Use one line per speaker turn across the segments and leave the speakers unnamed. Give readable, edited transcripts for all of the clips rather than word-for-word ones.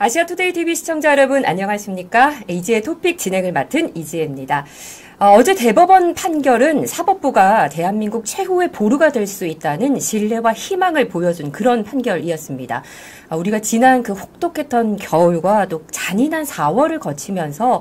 아시아투데이 TV 시청자 여러분 안녕하십니까? 이지혜 토픽 진행을 맡은 이지혜입니다. 어제 대법원 판결은 사법부가 대한민국 최후의 보루가 될 수 있다는 신뢰와 희망을 보여준 그런 판결이었습니다. 우리가 지난 그 혹독했던 겨울과 또 잔인한 4월을 거치면서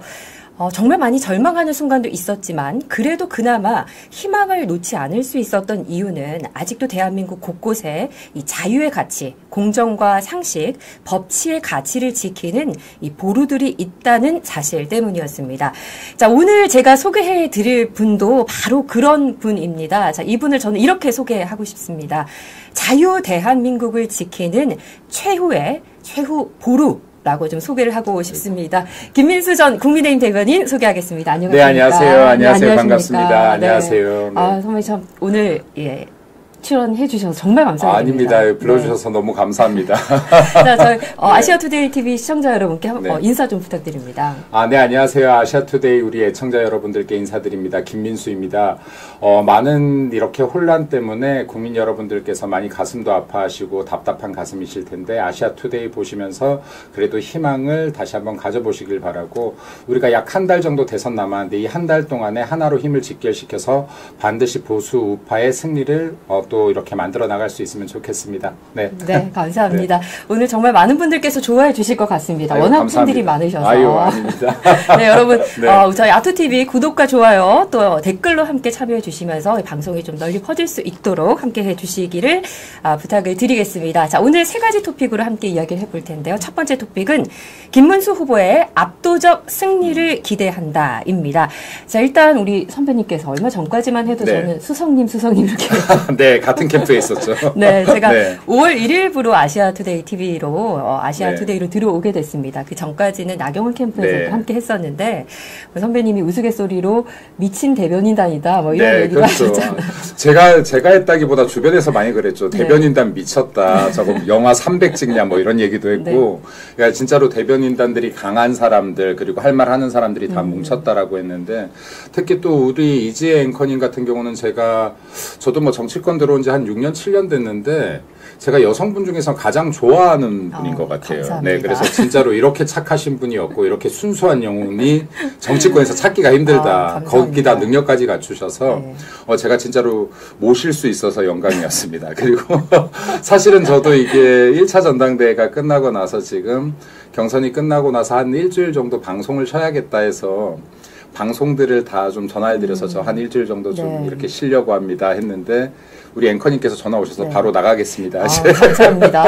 정말 많이 절망하는 순간도 있었지만 그래도 그나마 희망을 놓지 않을 수 있었던 이유는 아직도 대한민국 곳곳에 이 자유의 가치, 공정과 상식, 법치의 가치를 지키는 이 보루들이 있다는 사실 때문이었습니다. 자, 오늘 제가 소개해 드릴 분도 바로 그런 분입니다. 자, 이분을 저는 이렇게 소개하고 싶습니다. 자유 대한민국을 지키는 최후 보루. 라고 좀 소개를 하고 싶습니다. 김민수 전 국민의힘 대변인 소개하겠습니다. 안녕하십니까?
네, 안녕하세요. 안녕하세요.
네,
반갑습니다.
네.
안녕하세요. 네.
선배님 참 오늘 출연해 주셔서 정말 감사드립니다.
아닙니다. 불러주셔서 너무 감사합니다.
자, 저희 아시아투데이 TV 시청자 여러분께 인사 좀 부탁드립니다.
네, 안녕하세요. 아시아투데이 우리 애청자 여러분들께 인사드립니다. 김민수입니다. 많은 이렇게 혼란 때문에 국민 여러분들께서 많이 가슴도 아파하시고 답답한 가슴이실 텐데 아시아투데이 보시면서 그래도 희망을 다시 한번 가져보시길 바라고, 우리가 약 한 달 정도 대선 남았는데 이 한 달 동안에 하나로 힘을 직결시켜서 반드시 보수 우파의 승리를 또 이렇게 만들어 나갈 수 있으면 좋겠습니다. 네,
네, 감사합니다.
네.
오늘 정말 많은 분들께서 좋아해 주실 것 같습니다. 워낙
감사합니다.
팬들이 많으셔서.
아닙니다.
네, 여러분,
네.
저희 아투TV 구독과 좋아요 또 댓글로 함께 참여해 주시면서 이 방송이 좀 널리 퍼질 수 있도록 함께 해 주시기를 부탁을 드리겠습니다. 자, 오늘 세 가지 토픽으로 함께 이야기를 해볼 텐데요. 첫 번째 토픽은 김문수 후보의 압도적 승리를 기대한다입니다. 자, 일단 우리 선배님께서 얼마 전까지만 해도 저는 수성님 이렇게
네, 같은 캠프에 있었죠.
네, 제가 5월 1일부로 아시아투데이 TV로 아시아투데이로 들어오게 됐습니다. 그 전까지는 나경원 캠프에서 함께 했었는데 선배님이 우스갯소리로 미친 대변인단이다 뭐 이런 얘기도
그렇죠. 하셨잖아요. 제가 했다기보다 주변에서 많이 그랬죠. 대변인단 미쳤다. 저거 영화 300 찍냐 뭐 이런 얘기도 했고, 그러니까 진짜로 대변인단들이 강한 사람들 그리고 할 말 하는 사람들이 다 뭉쳤다라고 했는데, 특히 또 우리 이지혜 앵커님 같은 경우는 저도 뭐 정치권 들어온 지 한 6년 7년 됐는데 제가 여성분 중에서 가장 좋아하는 분인 것 같아요.
감사합니다.
네, 그래서 진짜로 이렇게 착하신 분이었고 이렇게 순수한 영혼이 정치권에서 찾기가 힘들다. 거기다 능력까지 갖추셔서 제가 진짜로 모실 수 있어서 영광이었습니다. 그리고 사실은 저도 이게 1차 전당대회가 끝나고 나서 지금 경선이 끝나고 나서 한 일주일 정도 방송을 쉬어야겠다 해서 방송들을 다 좀 전화해드려서 저 한 일주일 정도 좀 이렇게 쉬려고 합니다 했는데 우리 앵커님께서 전화 오셔서 바로 나가겠습니다.
감사합니다.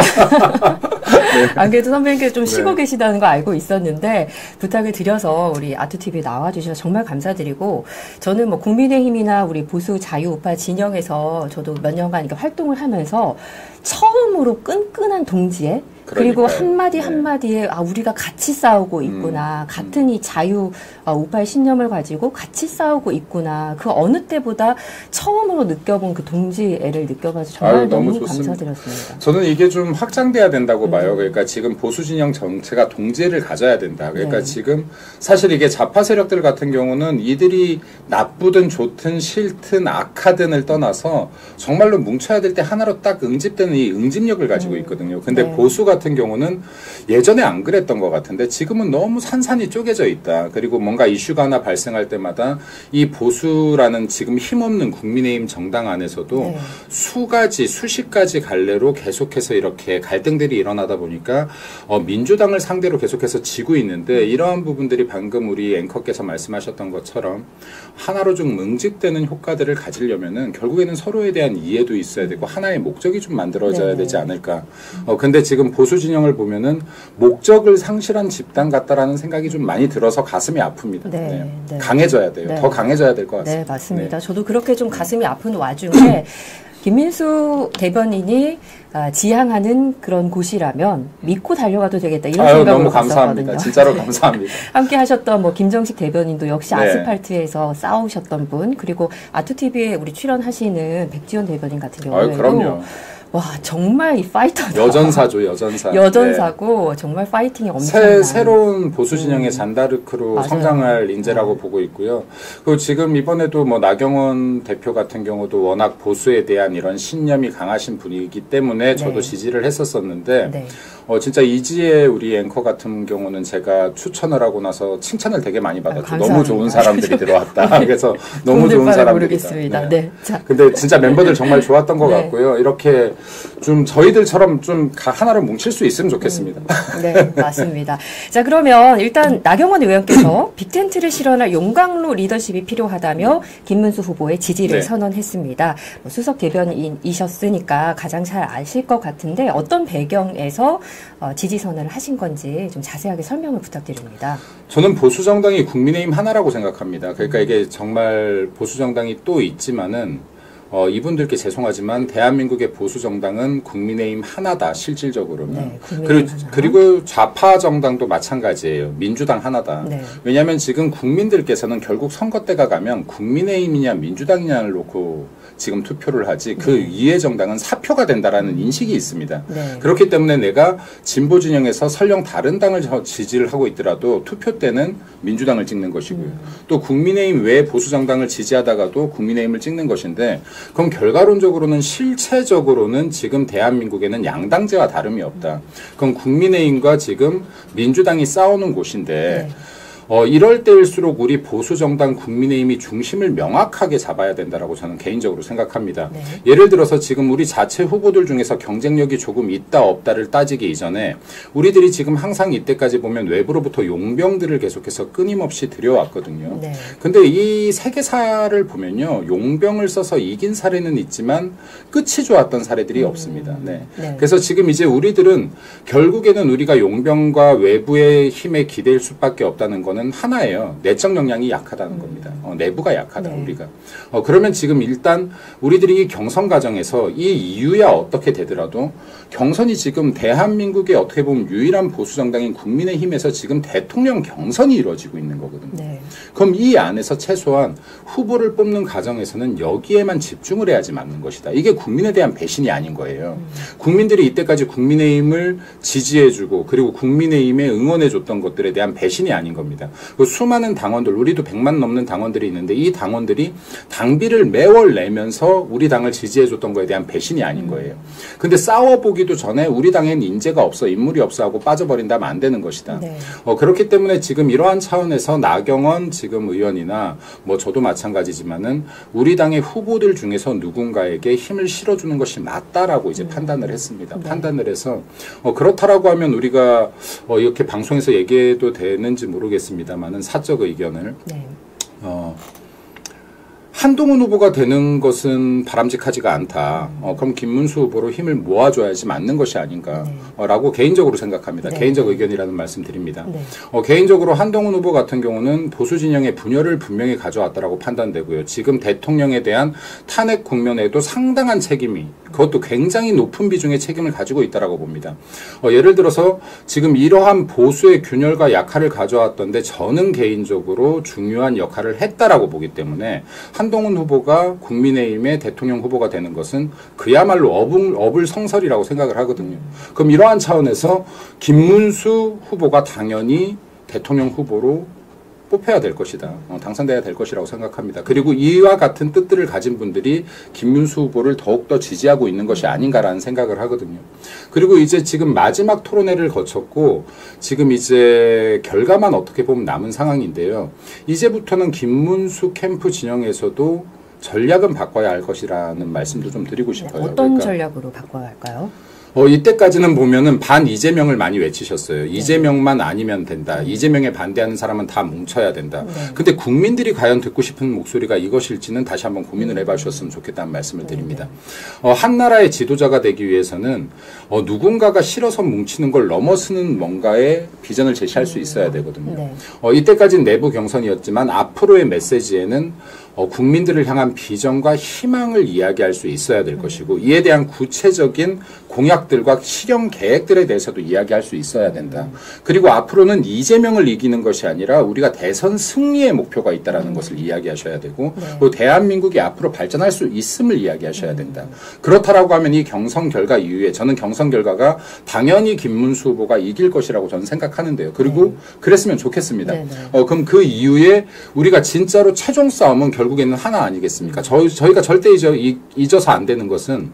안 그래도 선배님께서 좀 쉬고 계시다는 거 알고 있었는데 부탁을 드려서 우리 아투TV에 나와주셔서 정말 감사드리고, 저는 뭐 국민의힘이나 우리 보수 자유우파 진영에서 저도 몇 년간 이렇게 활동을 하면서 처음으로 끈끈한 동지애 그리고 한마디 한마디에 우리가 같이 싸우고 있구나. 같은 이 자유 우파의 신념을 가지고 같이 싸우고 있구나. 그 어느 때보다 처음으로 느껴본 그 동지애를 느껴봐서 정말 너무 감사드렸습니다.
저는 이게 좀 확장돼야 된다고 봐요. 그러니까 지금 보수 진영 전체가 동지애를 가져야 된다. 그러니까 지금 사실 이게 좌파 세력들 같은 경우는 이들이 나쁘든 좋든 싫든 악하든을 떠나서 정말로 뭉쳐야 될 때 하나로 딱 응집되는 이 응집력을 가지고 있거든요. 근데 보수 같은 경우는 예전에 안 그랬던 것 같은데 지금은 너무 산산이 쪼개져 있다. 그리고 뭔가 이슈가 하나 발생할 때마다 이 보수라는 지금 힘없는 국민의힘 정당 안에서도 수십 가지 갈래로 계속해서 이렇게 갈등들이 일어나다 보니까 민주당을 상대로 계속해서 지고 있는데, 이러한 부분들이 방금 우리 앵커께서 말씀하셨던 것처럼 하나로 좀 응집되는 효과들을 가지려면은 결국에는 서로에 대한 이해도 있어야 되고 하나의 목적이 좀 만들어져야 되지 않을까. 근데 지금 보수 진영을 보면은 목적을 상실한 집단 같다라는 생각이 좀 많이 들어서 가슴이 아픕니다. 강해져야 돼요. 더 강해져야 될 것 같습니다.
네, 맞습니다. 저도 그렇게 좀 가슴이 아픈 와중에 김민수 대변인이 지향하는 그런 곳이라면 믿고 달려가도 되겠다 이런 생각으로
너무 감사합니다.
갔었거든요.
진짜로 감사합니다.
함께 하셨던 뭐 김정식 대변인도 역시 아스팔트에서 싸우셨던 분, 그리고 아투TV에 우리 출연하시는 백지원 대변인 같은 경우에도 와, 정말 이 파이터다.
여전사죠, 여전사.
여전사고
네.
정말 파이팅이 엄청난.
새로운 보수 진영의 잔다르크로
맞아요.
성장할 인재라고 보고 있고요. 그리고 지금 이번에도 뭐 나경원 대표 같은 경우도 워낙 보수에 대한 이런 신념이 강하신 분이기 때문에 저도 지지를 했었었는데 진짜 이지혜 우리 앵커 같은 경우는 제가 추천을 하고 나서 칭찬을 되게 많이 받았죠. 너무 좋은 사람들이 들어왔다. 그래서 너무 좋은 사람들이다.
모르겠습니다. 네. 자.
근데 진짜 멤버들 정말 좋았던 것 같고요. 이렇게 좀 저희들처럼 좀 하나로 뭉칠 수 있으면 좋겠습니다.
네, 맞습니다. 자, 그러면 일단 나경원 의원께서 빅텐트를 실현할 용광로 리더십이 필요하다며 김문수 후보의 지지를 선언했습니다. 수석 대변인이셨으니까 가장 잘 아실 것 같은데 어떤 배경에서 지지 선언을 하신 건지 좀 자세하게 설명을 부탁드립니다.
저는 보수정당이 국민의힘 하나라고 생각합니다. 그러니까 이게 정말 보수정당이 또 있지만은 이분들께 죄송하지만 대한민국의 보수정당은 국민의힘 하나다, 실질적으로는.
네,
그리고 좌파 정당도 마찬가지예요. 민주당 하나다.
네.
왜냐하면 지금 국민들께서는 결국 선거 때가 가면 국민의힘이냐 민주당이냐를 놓고 지금 투표를 하지 그 이해 정당은 사표가 된다라는 인식이 있습니다. 그렇기 때문에 내가 진보 진영에서 설령 다른 당을 지지를 하고 있더라도 투표 때는 민주당을 찍는 것이고요. 또 국민의힘 외 보수 정당을 지지하다가도 국민의힘을 찍는 것인데 그럼 결과론적으로는 실체적으로는 지금 대한민국에는 양당제와 다름이 없다. 그럼 국민의힘과 지금 민주당이 싸우는 곳인데 이럴 때일수록 우리 보수정당 국민의힘이 중심을 명확하게 잡아야 된다라고 저는 개인적으로 생각합니다. 예를 들어서 지금 우리 자체 후보들 중에서 경쟁력이 조금 있다 없다를 따지기 이전에 우리들이 지금 항상 이때까지 보면 외부로부터 용병들을 계속해서 끊임없이 들여왔거든요. 근데 이 세계사를 보면요. 용병을 써서 이긴 사례는 있지만 끝이 좋았던 사례들이 없습니다. 그래서 지금 이제 우리들은 결국에는 우리가 용병과 외부의 힘에 기댈 수밖에 없다는 건 하나예요. 내적 역량이 약하다는 겁니다. 내부가 약하다 우리가. 그러면 지금 일단 우리들이 이 경선 과정에서 이 이유야 어떻게 되더라도 경선이 지금 대한민국의 어떻게 보면 유일한 보수정당인 국민의힘에서 지금 대통령 경선이 이루어지고 있는 거거든요. 그럼 이 안에서 최소한 후보를 뽑는 과정에서는 여기에만 집중을 해야지 맞는 것이다. 이게 국민에 대한 배신이 아닌 거예요. 국민들이 이때까지 국민의힘을 지지해주고 그리고 국민의힘에 응원해줬던 것들에 대한 배신이 아닌 겁니다. 그 수많은 당원들, 우리도 100만 넘는 당원들이 있는데 이 당원들이 당비를 매월 내면서 우리 당을 지지해줬던 거에 대한 배신이 아닌 거예요. 근데 싸워보기도 전에 우리 당엔 인재가 없어, 인물이 없어 하고 빠져버린다면 안 되는 것이다. 그렇기 때문에 지금 이러한 차원에서 나경원 지금 의원이나 뭐 저도 마찬가지지만은 우리 당의 후보들 중에서 누군가에게 힘을 실어주는 것이 맞다라고 이제 판단을 했습니다. 판단을 해서 그렇다라고 하면 우리가 이렇게 방송에서 얘기해도 되는지 모르겠습니다만은 사적 의견을 한동훈 후보가 되는 것은 바람직하지가 않다. 그럼 김문수 후보로 힘을 모아줘야지 맞는 것이 아닌가라고 개인적으로 생각합니다. 개인적 의견이라는 말씀 드립니다. 개인적으로 한동훈 후보 같은 경우는 보수 진영의 분열을 분명히 가져왔다라고 판단되고요. 지금 대통령에 대한 탄핵 국면에도 상당한 책임이 그것도 굉장히 높은 비중의 책임을 가지고 있다라고 봅니다. 예를 들어서 지금 이러한 보수의 균열과 약화를 가져왔던데 저는 개인적으로 중요한 역할을 했다라고 보기 때문에 한동훈 후보가 국민의힘의 대통령 후보가 되는 것은 그야말로 어불성설이라고 생각을 하거든요. 그럼 이러한 차원에서 김문수 후보가 당연히 대통령 후보로 뽑혀야 될 것이다. 당선돼야 될 것이라고 생각합니다. 그리고 이와 같은 뜻들을 가진 분들이 김문수 후보를 더욱더 지지하고 있는 것이 아닌가라는 생각을 하거든요. 그리고 이제 지금 마지막 토론회를 거쳤고 지금 이제 결과만 어떻게 보면 남은 상황인데요. 이제부터는 김문수 캠프 진영에서도 전략은 바꿔야 할 것이라는 말씀도 좀 드리고 싶어요.
어떤 전략으로 바꿔야 할까요?
이때까지는 보면은 반 이재명을 많이 외치셨어요. 이재명만 아니면 된다. 이재명에 반대하는 사람은 다 뭉쳐야 된다. 근데 국민들이 과연 듣고 싶은 목소리가 이것일지는 다시 한번 고민을 해봐 주셨으면 좋겠다는 말씀을 드립니다. 한 나라의 지도자가 되기 위해서는 누군가가 싫어서 뭉치는 걸 넘어서는 뭔가의 비전을 제시할 수 있어야 되거든요. 이때까지는 내부 경선이었지만 앞으로의 메시지에는 국민들을 향한 비전과 희망을 이야기할 수 있어야 될 것이고 이에 대한 구체적인 공약 전략들과 실현 계획들에 대해서도 이야기할 수 있어야 된다. 그리고 앞으로는 이재명을 이기는 것이 아니라 우리가 대선 승리의 목표가 있다라는 것을 이야기하셔야 되고 또 대한민국이 앞으로 발전할 수 있음을 이야기하셔야 된다. 그렇다라고 하면 이 경선 결과 이후에 저는 경선 결과가 당연히 김문수 후보가 이길 것이라고 저는 생각하는데요. 그리고 그랬으면 좋겠습니다. 그럼 그 이후에 우리가 진짜로 최종 싸움은 결국에는 하나 아니겠습니까? 저희가 절대 잊어서 안 되는 것은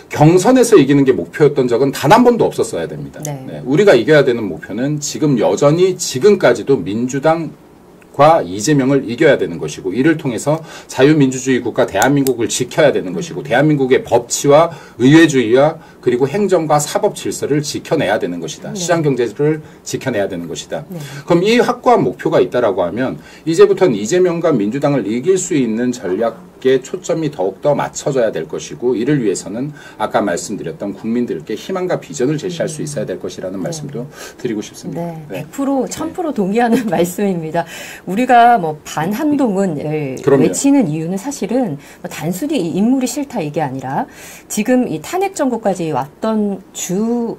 경선에서 이기는 게 목표였던 적은 단 한 번도 없었어야 됩니다. 우리가 이겨야 되는 목표는 지금 여전히 지금까지도 민주당과 이재명을 이겨야 되는 것이고 이를 통해서 자유민주주의 국가 대한민국을 지켜야 되는 것이고 대한민국의 법치와 의회주의와 그리고 행정과 사법 질서를 지켜내야 되는 것이다. 시장경제를 지켜내야 되는 것이다. 그럼 이 확고한 목표가 있다라고 하면 이제부터는 이재명과 민주당을 이길 수 있는 전략에 초점이 더욱더 맞춰져야 될 것이고 이를 위해서는 아까 말씀드렸던 국민들께 희망과 비전을 제시할 수 있어야 될 것이라는 말씀도 드리고 싶습니다.
100% 1000% 동의하는 말씀입니다. 우리가 뭐 반한동훈을 외치는 이유는 사실은 뭐 단순히 이 인물이 싫다 이게 아니라 지금 이 탄핵 정부까지 왔던 주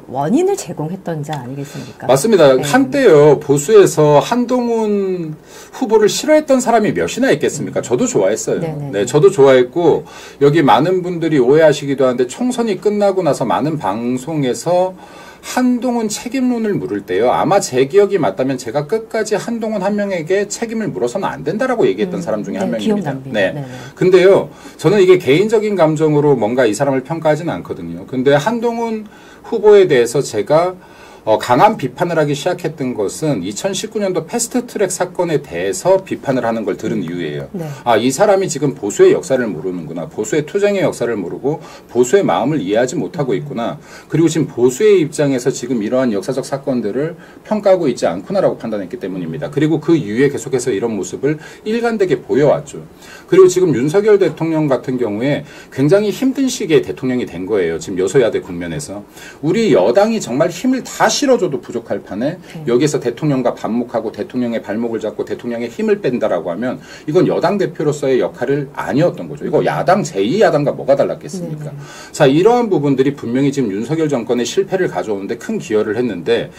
원인을 제공했던 자 아니겠습니까?
맞습니다. 한때요 보수에서 한동훈 후보를 싫어했던 사람이 몇이나 있겠습니까? 저도 좋아했어요. 네, 저도 좋아했고 여기 많은 분들이 오해하시기도 하는데 총선이 끝나고 나서 많은 방송에서 한동훈 책임론을 물을 때요. 아마 제 기억이 맞다면 제가 끝까지 한동훈 한 명에게 책임을 물어서는 안 된다라고 얘기했던 사람 중에 한 명입니다. 근데요. 저는 이게 개인적인 감정으로 뭔가 이 사람을 평가하지는 않거든요. 근데 한동훈 후보에 대해서 제가 강한 비판을 하기 시작했던 것은 2019년도 패스트트랙 사건에 대해서 비판을 하는 걸 들은 이유예요. 이 사람이 지금 보수의 역사를 모르는구나. 보수의 투쟁의 역사를 모르고 보수의 마음을 이해하지 못하고 있구나. 그리고 지금 보수의 입장에서 지금 이러한 역사적 사건들을 평가하고 있지 않구나라고 판단했기 때문입니다. 그리고 그 이후에 계속해서 이런 모습을 일관되게 보여왔죠. 그리고 지금 윤석열 대통령 같은 경우에 굉장히 힘든 시기에 대통령이 된 거예요. 지금 여소야대 국면에서. 우리 여당이 정말 힘을 다 실어줘도 부족할 판에 여기에서 대통령과 반목하고 대통령의 발목을 잡고 대통령의 힘을 뺀다라고 하면 이건 여당 대표로서의 역할을 아니었던 거죠. 이거 야당 제2야당과 뭐가 달랐겠습니까? 자, 이러한 부분들이 분명히 지금 윤석열 정권의 실패를 가져오는데 큰 기여를 했는데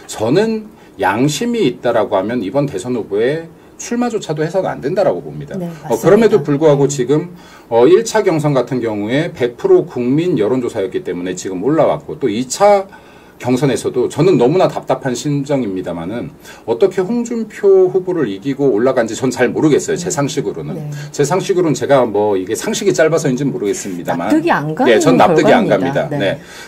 저는 양심이 있다라고 하면 이번 대선 후보에 출마조차도 해서는 안 된다라고 봅니다. 그럼에도 불구하고 지금 1차 경선 같은 경우에 100% 국민 여론조사였기 때문에 지금 올라왔고 또 2차 경선에서도 저는 너무나 답답한 심정입니다만은 어떻게 홍준표 후보를 이기고 올라간지 전 잘 모르겠어요. 제 상식으로는. 제 상식으로는 제가 뭐 이게 상식이 짧아서인지는 모르겠습니다만.
납득이 안 가는
전 납득이 안 갑니다.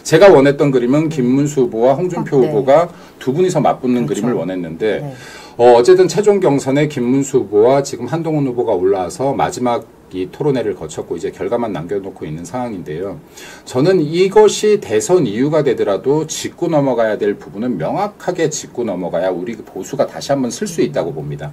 제가 원했던 그림은 김문수 후보와 홍준표 후보가 두 분이서 맞붙는 그림을 원했는데 어쨌든 최종 경선에 김문수 후보와 지금 한동훈 후보가 올라와서 마지막 이 토론회를 거쳤고 이제 결과만 남겨놓고 있는 상황인데요. 저는 이것이 대선 이유가 되더라도 짚고 넘어가야 될 부분은 명확하게 짚고 넘어가야 우리 보수가 다시 한번 쓸 수 있다고 봅니다.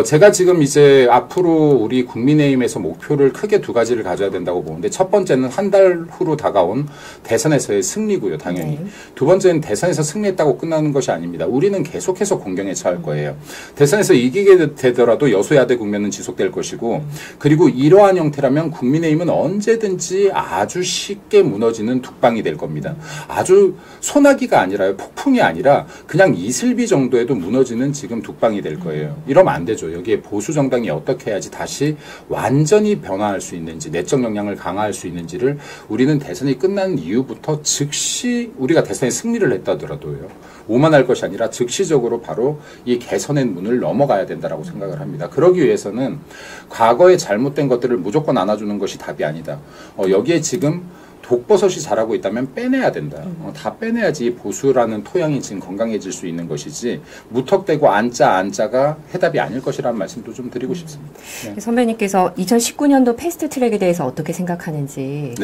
제가 지금 이제 앞으로 우리 국민의힘에서 목표를 크게 두 가지를 가져야 된다고 보는데 첫 번째는 한 달 후로 다가온 대선에서의 승리고요. 당연히. 두 번째는 대선에서 승리했다고 끝나는 것이 아닙니다. 우리는 계속해서 공경에 처할 거예요. 대선에서 이기게 되더라도 여소야대 국면은 지속될 것이고 그리고 이러한 형태라면 국민의힘은 언제든지 아주 쉽게 무너지는 둑방이 될 겁니다. 아주 소나기가 아니라요. 폭풍이 아니라 그냥 이슬비 정도에도 무너지는 지금 둑방이 될 거예요. 이러면 안 되죠. 여기에 보수 정당이 어떻게 해야지 다시 완전히 변화할 수 있는지 내적 역량을 강화할 수 있는지를 우리는 대선이 끝난 이후부터 즉시 우리가 대선에 승리를 했다더라도요. 오만할 것이 아니라 즉시적으로 바로 이 개선의 문을 넘어가야 된다라고 생각을 합니다. 그러기 위해서는 과거에 잘못된 것들을 무조건 안아주는 것이 답이 아니다. 여기에 지금 독버섯이 자라고 있다면 빼내야 된다. 다 빼내야지 보수라는 토양이 지금 건강해질 수 있는 것이지 무턱대고 앉자가 해답이 아닐 것이라는 말씀도 좀 드리고 싶습니다.
선배님께서 2019년도 패스트트랙에 대해서 어떻게 생각하는지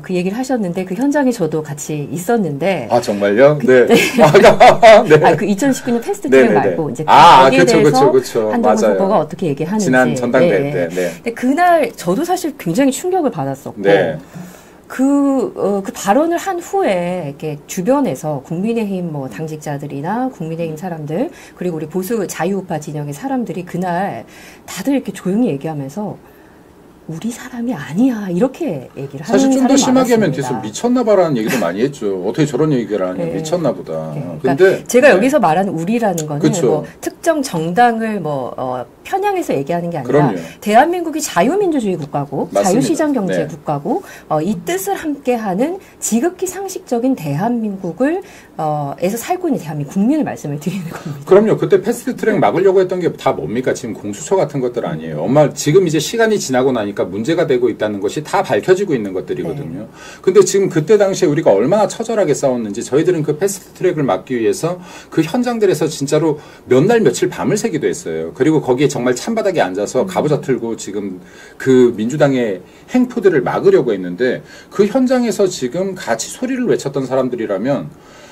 그 얘기를 하셨는데 그 현장에 저도 같이 있었는데
정말요?
그 2019년 패스트트랙 말고 이제 거기에 대해서 한동훈 후보가 어떻게 얘기하는지
지난 전당대회 때.
근데 그날 저도 사실 굉장히 충격을 받았었고 그 발언을 한 후에 이렇게 주변에서 국민의힘 뭐 당직자들이나 국민의힘 사람들 그리고 우리 보수 자유우파 진영의 사람들이 그날 다들 이렇게 조용히 얘기하면서 우리 사람이 아니야 이렇게 얘기를 하는
사실 좀 더 심하게 하면
많았습니다.
뒤에서 미쳤나봐라는 얘기도 많이 했죠. 어떻게 저런 얘기를 하냐.
네.
미쳤나보다.
그러니까
근데
제가 여기서 말하는 우리라는 거는
그쵸.
뭐 특정 정당을 편향해서 얘기하는 게 아니라
그럼요.
대한민국이 자유민주주의 국가고
맞습니다.
자유시장 경제
네.
국가고 이 뜻을 함께하는 지극히 상식적인 대한민국을 에서 살고 있는 대한민국 국민을 말씀을 드리는 겁니다.
그럼요. 그때 패스트트랙 막으려고 했던 게 다 뭡니까? 지금 공수처 같은 것들 아니에요. 지금 이제 시간이 지나고 나니까 문제가 되고 있다는 것이 다 밝혀지고 있는 것들이거든요.
네.
근데 지금 그때 당시에 우리가 얼마나 처절하게 싸웠는지 저희들은 그 패스트트랙을 막기 위해서 그 현장들에서 진짜로 몇 날 며칠 밤을 새기도 했어요. 그리고 거기에 정말 찬바닥에 앉아서 가부좌 틀고 지금 그 민주당의 행포들을 막으려고 했는데 그 현장에서 지금 같이 소리를 외쳤던 사람들이라면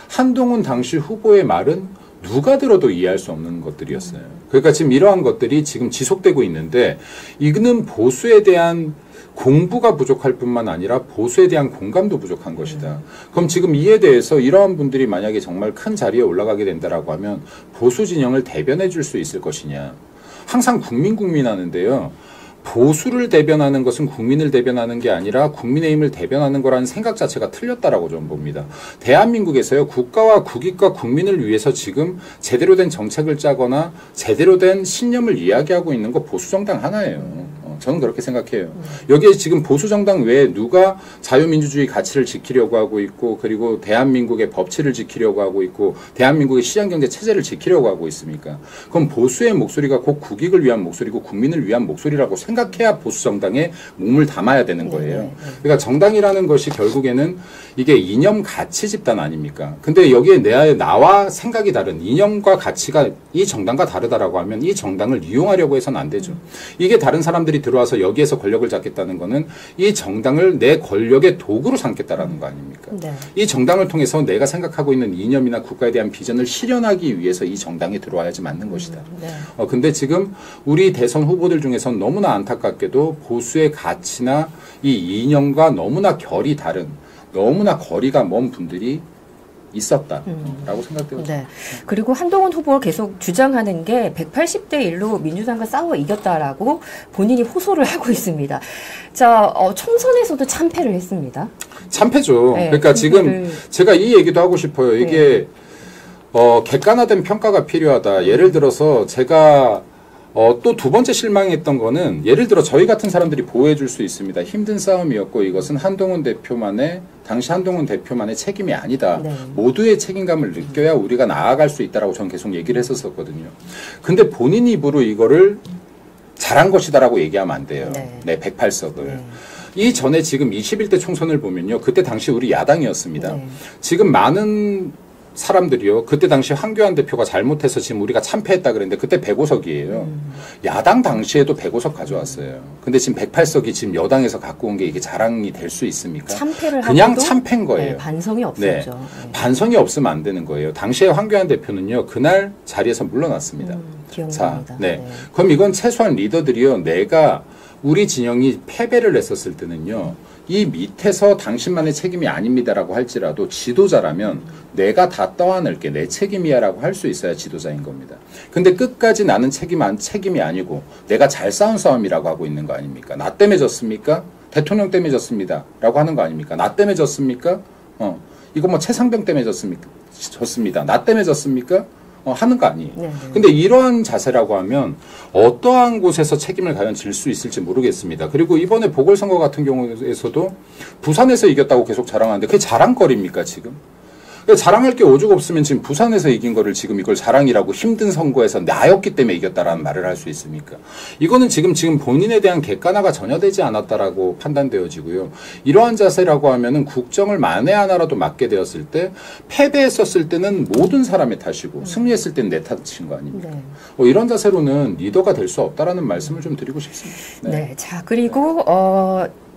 한동훈 당시 후보의 말은 누가 들어도 이해할 수 없는 것들이었어요. 그러니까 지금 이러한 것들이 지금 지속되고 있는데 이거는 보수에 대한 공부가 부족할 뿐만 아니라 보수에 대한 공감도 부족한 것이다. 그럼 지금 이에 대해서 이러한 분들이 만약에 정말 큰 자리에 올라가게 된다라고 하면 보수 진영을 대변해 줄 수 있을 것이냐. 항상 국민 하는데요. 보수를 대변하는 것은 국민을 대변하는 게 아니라 국민의힘을 대변하는 거라는 생각 자체가 틀렸다라고 저는 봅니다. 대한민국에서요, 국가와 국익과 국민을 위해서 지금 제대로 된 정책을 짜거나 제대로 된 신념을 이야기하고 있는 거 보수정당 하나예요. 저는 그렇게 생각해요. 여기에 지금 보수정당 외에 누가 자유민주주의 가치를 지키려고 하고 있고, 그리고 대한민국의 법치를 지키려고 하고 있고, 대한민국의 시장경제 체제를 지키려고 하고 있습니까? 그럼 보수의 목소리가 곧 국익을 위한 목소리고 국민을 위한 목소리라고 생각해야 보수정당에 몸을 담아야 되는 거예요. 그러니까 정당이라는 것이 결국에는 이게 이념 가치 집단 아닙니까? 근데 여기에 나와 생각이 다른 이념과 가치가 이 정당과 다르다라고 하면 이 정당을 이용하려고 해서는 안 되죠. 이게 다른 사람들이 들어와서 여기에서 권력을 잡겠다는 거는 이 정당을 내 권력의 도구로 삼겠다라는 거 아닙니까?
네.
이 정당을 통해서 내가 생각하고 있는 이념이나 국가에 대한 비전을 실현하기 위해서 이 정당에 들어와야지 맞는 것이다.
네.
근데 지금 우리 대선 후보들 중에서는 너무나 안타깝게도 보수의 가치나 이 이념과 너무나 결이 다른, 너무나 거리가 먼 분들이 있었다라고 생각되거든요.
네. 그리고 한동훈 후보가 계속 주장하는 게 180대 1로 민주당과 싸워 이겼다라고 본인이 호소를 하고 있습니다. 자, 총선에서도 참패를 했습니다.
참패죠.
네,
그러니까 지금 제가 이 얘기도 하고 싶어요. 이게 객관화된 평가가 필요하다. 예를 들어서 제가 또 두 번째 실망했던 거는 예를 들어 저희 같은 사람들이 보호해 줄 수 있습니다. 힘든 싸움이었고 이것은 당시 한동훈 대표만의 책임이 아니다.
네.
모두의 책임감을 느껴야 우리가 나아갈 수 있다라고 저는 계속 얘기를 했었거든요. 근데 본인 입으로 이거를 잘한 것이다라고 얘기하면 안 돼요. 네, 108석을.
네.
이전에 지금 21대 총선을 보면요. 그때 당시 우리 야당이었습니다.
네.
지금 많은 사람들이요. 그때 당시 황교안 대표가 잘못해서 지금 우리가 참패했다 그랬는데 그때 105석이에요. 야당 당시에도 105석 가져왔어요. 근데 지금 108석이 지금 여당에서 갖고 온 게 이게 자랑이 될 수 있습니까?
참패를
그냥
하고도
참패인 거예요.
네, 반성이 없었죠.
네. 반성이 없으면 안 되는 거예요. 당시에 황교안 대표는요. 그날 자리에서 물러났습니다.
기억납니다.
네. 그럼 이건 최소한 리더들이요. 내가 우리 진영이 패배를 했었을 때는요. 이 밑에서 당신만의 책임이 아닙니다라고 할지라도 지도자라면 내가 다 떠안을게 내 책임이야라고 할 수 있어야 지도자인 겁니다. 근데 끝까지 나는 책임이 아니고 내가 잘 싸운 싸움이라고 하고 있는 거 아닙니까? 나 때문에 졌습니까? 대통령 때문에 졌습니다. 라고 하는 거 아닙니까? 나 때문에 졌습니까? 이거 뭐 최상병 때문에 졌습니다. 나 때문에 졌습니까? 하는 거 아니에요.
네.
근데 이러한 자세라고 하면 어떠한 곳에서 책임을 과연 질 수 있을지 모르겠습니다. 그리고 이번에 보궐선거 같은 경우에서도 부산에서 이겼다고 계속 자랑하는데 그게 자랑거리입니까 지금? 그러니까 자랑할 게 오죽 없으면 지금 부산에서 이긴 거를 지금 이걸 자랑이라고 힘든 선거에서 나였기 때문에 이겼다라는 말을 할 수 있습니까? 이거는 지금 본인에 대한 객관화가 전혀 되지 않았다라고 판단되어지고요. 이러한 자세라고 하면은 국정을 만에 하나라도 맡게 되었을 때 패배했었을 때는 모든 사람의 탓이고 승리했을 때는 내 탓인 거 아닙니까?
네.
이런 자세로는 리더가 될 수 없다라는 말씀을 좀 드리고 싶습니다.
네. 자, 그리고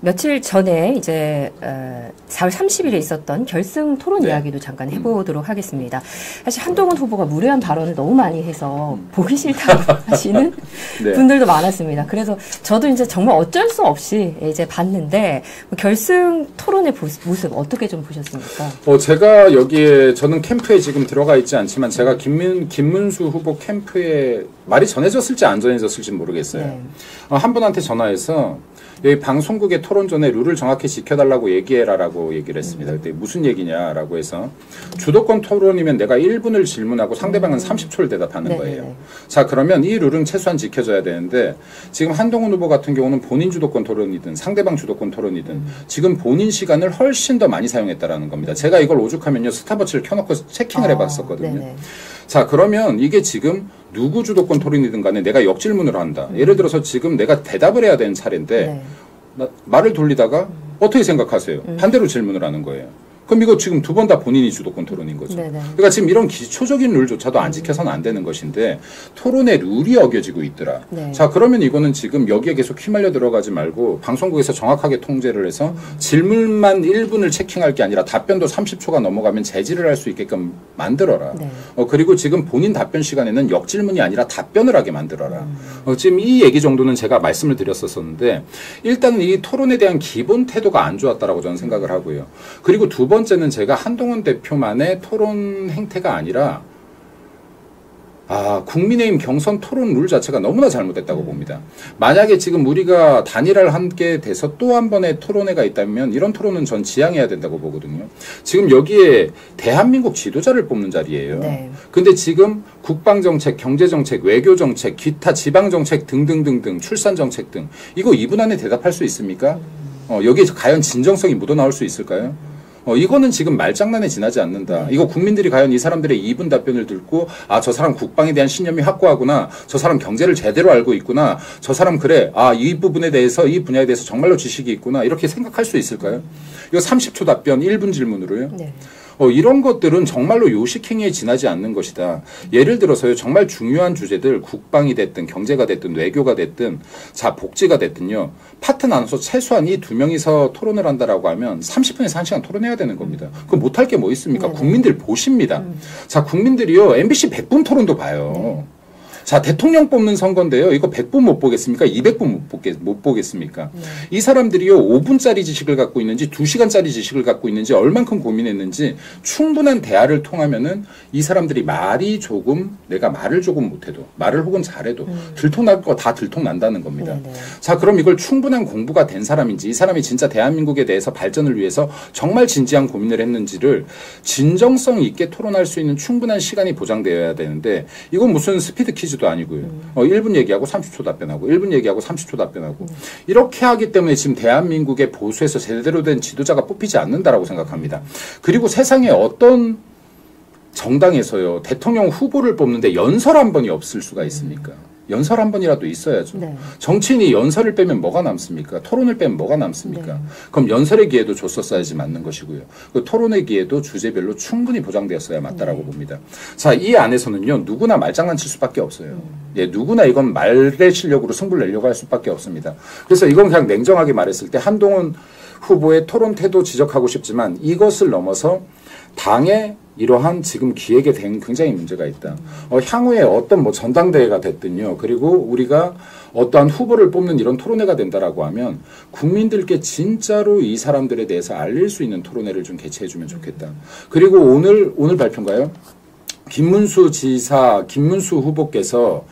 며칠 전에 이제 4월 30일에 있었던 결승 토론 이야기도 잠깐 해보도록 하겠습니다. 사실 한동훈 후보가 무례한 발언을 너무 많이 해서 보기 싫다고 하시는 분들도 많았습니다. 그래서 저도 이제 정말 어쩔 수 없이 이제 봤는데 결승 토론의 모습 어떻게 좀 보셨습니까?
제가 여기에 저는 캠프에 지금 들어가 있지 않지만 제가 김문수 후보 캠프에 말이 전해졌을지 안 전해졌을지 모르겠어요. 한 분한테 전화해서 여기 방송국의 토론 전에 룰을 정확히 지켜달라고 얘기해라라고 얘기를 했습니다. 그때 무슨 얘기냐라고 해서 주도권 토론이면 내가 1분을 질문하고 상대방은 30초를 대답하는 거예요. 자, 그러면 이 룰은 최소한 지켜져야 되는데 지금 한동훈 후보 같은 경우는 본인 주도권 토론이든 상대방 주도권 토론이든 지금 본인 시간을 훨씬 더 많이 사용했다라는 겁니다. 제가 이걸 오죽하면요 스탑워치를 켜놓고 체킹을 해봤었거든요. 자, 그러면 이게 지금 누구 주도권 토론이든 간에 내가 역질문을 한다. 예를 들어서 지금 내가 대답을 해야 되는 차례인데 말을 돌리다가 어떻게 생각하세요? 반대로 질문을 하는 거예요. 그럼 이거 지금 두 번 다 본인이 주도권 토론인 거죠. 그러니까 지금 이런 기초적인 룰조차도 안 지켜서는 안 되는 것인데 토론의 룰이 어겨지고 있더라. 자, 그러면 이거는 지금 여기에 계속 휘말려 들어가지 말고 방송국에서 정확하게 통제를 해서 질문만 1분을 체킹할 게 아니라 답변도 30초가 넘어가면 제지를 할 수 있게끔 만들어라. 그리고 지금 본인 답변 시간에는 역질문이 아니라 답변을 하게 만들어라. 지금 이 얘기 정도는 제가 말씀을 드렸었는데 일단은 이 토론에 대한 기본 태도가 안 좋았다라고 저는 생각을 하고요. 그리고 두 번째는 제가 한동훈 대표만의 토론 행태가 아니라 국민의힘 경선 토론 룰 자체가 너무나 잘못됐다고 봅니다. 만약에 지금 우리가 단일화를 함께 돼서 또 한 번의 토론회가 있다면 이런 토론은 전 지양해야 된다고 보거든요. 지금 여기에 대한민국 지도자를 뽑는 자리예요. 근데 지금 국방정책, 경제정책, 외교정책, 기타 지방정책 등등등등 출산정책 등 이거 2분 안에 대답할 수 있습니까? 여기에 과연 진정성이 묻어나올 수 있을까요? 이거는 지금 말장난에 지나지 않는다. 이거 국민들이 과연 이 사람들의 2분 답변을 듣고 저 사람 국방에 대한 신념이 확고하구나. 저 사람 경제를 제대로 알고 있구나. 저 사람 그래. 이 부분에 대해서 이 분야에 대해서 정말로 지식이 있구나. 이렇게 생각할 수 있을까요? 이거 30초 답변 1분 질문으로요. 이런 것들은 정말로 요식행위에 지나지 않는 것이다. 예를 들어서요, 정말 중요한 주제들, 국방이 됐든, 경제가 됐든, 외교가 됐든, 복지가 됐든요, 파트 나눠서 최소한 이 두 명이서 토론을 한다라고 하면 30분에서 1시간 토론해야 되는 겁니다. 그럼 못할 게 뭐 있습니까? 국민들 보십니다. 자, 국민들이요, MBC 100분 토론도 봐요. 자, 대통령 뽑는 선거인데요. 이거 100분 못 보겠습니까? 200분 못 보겠습니까? 이 사람들이요, 5분짜리 지식을 갖고 있는지 2시간짜리 지식을 갖고 있는지 얼만큼 고민했는지 충분한 대화를 통하면은 이 사람들이 내가 말을 조금 못해도, 말을 혹은 잘해도 들통날 거 다 들통난다는 겁니다. 자, 그럼 이걸 충분한 공부가 된 사람인지, 이 사람이 진짜 대한민국에 대해서 발전을 위해서 정말 진지한 고민을 했는지를 진정성 있게 토론할 수 있는 충분한 시간이 보장되어야 되는데, 이건 무슨 스피드 퀴즈 도 아니고요. 1분 얘기하고 30초 답변하고 1분 얘기하고 30초 답변하고 이렇게 하기 때문에 지금 대한민국의 보수에서 제대로 된 지도자가 뽑히지 않는다라고 생각합니다. 그리고 세상에 어떤 정당에서요 대통령 후보를 뽑는데 연설 한 번이 없을 수가 있습니까? 연설 한 번이라도 있어야죠. 정치인이 연설을 빼면 뭐가 남습니까? 토론을 빼면 뭐가 남습니까? 그럼 연설의 기회도 줬었어야지 맞는 것이고요. 그 토론의 기회도 주제별로 충분히 보장되었어야 맞다라고 봅니다. 자, 이 안에서는요, 누구나 말장난 칠 수밖에 없어요. 누구나 이건 말의 실력으로 승부를 내려고 할 수밖에 없습니다. 그래서 이건 그냥 냉정하게 말했을 때 한동훈 후보의 토론 태도 지적하고 싶지만 이것을 넘어서 당의 이러한 지금 기획에 대한 굉장히 문제가 있다. 향후에 어떤 전당대회가 됐든요. 그리고 우리가 어떠한 후보를 뽑는 이런 토론회가 된다라고 하면 국민들께 진짜로 이 사람들에 대해서 알릴 수 있는 토론회를 좀 개최해주면 좋겠다. 그리고 오늘 발표인가요? 김문수 후보께서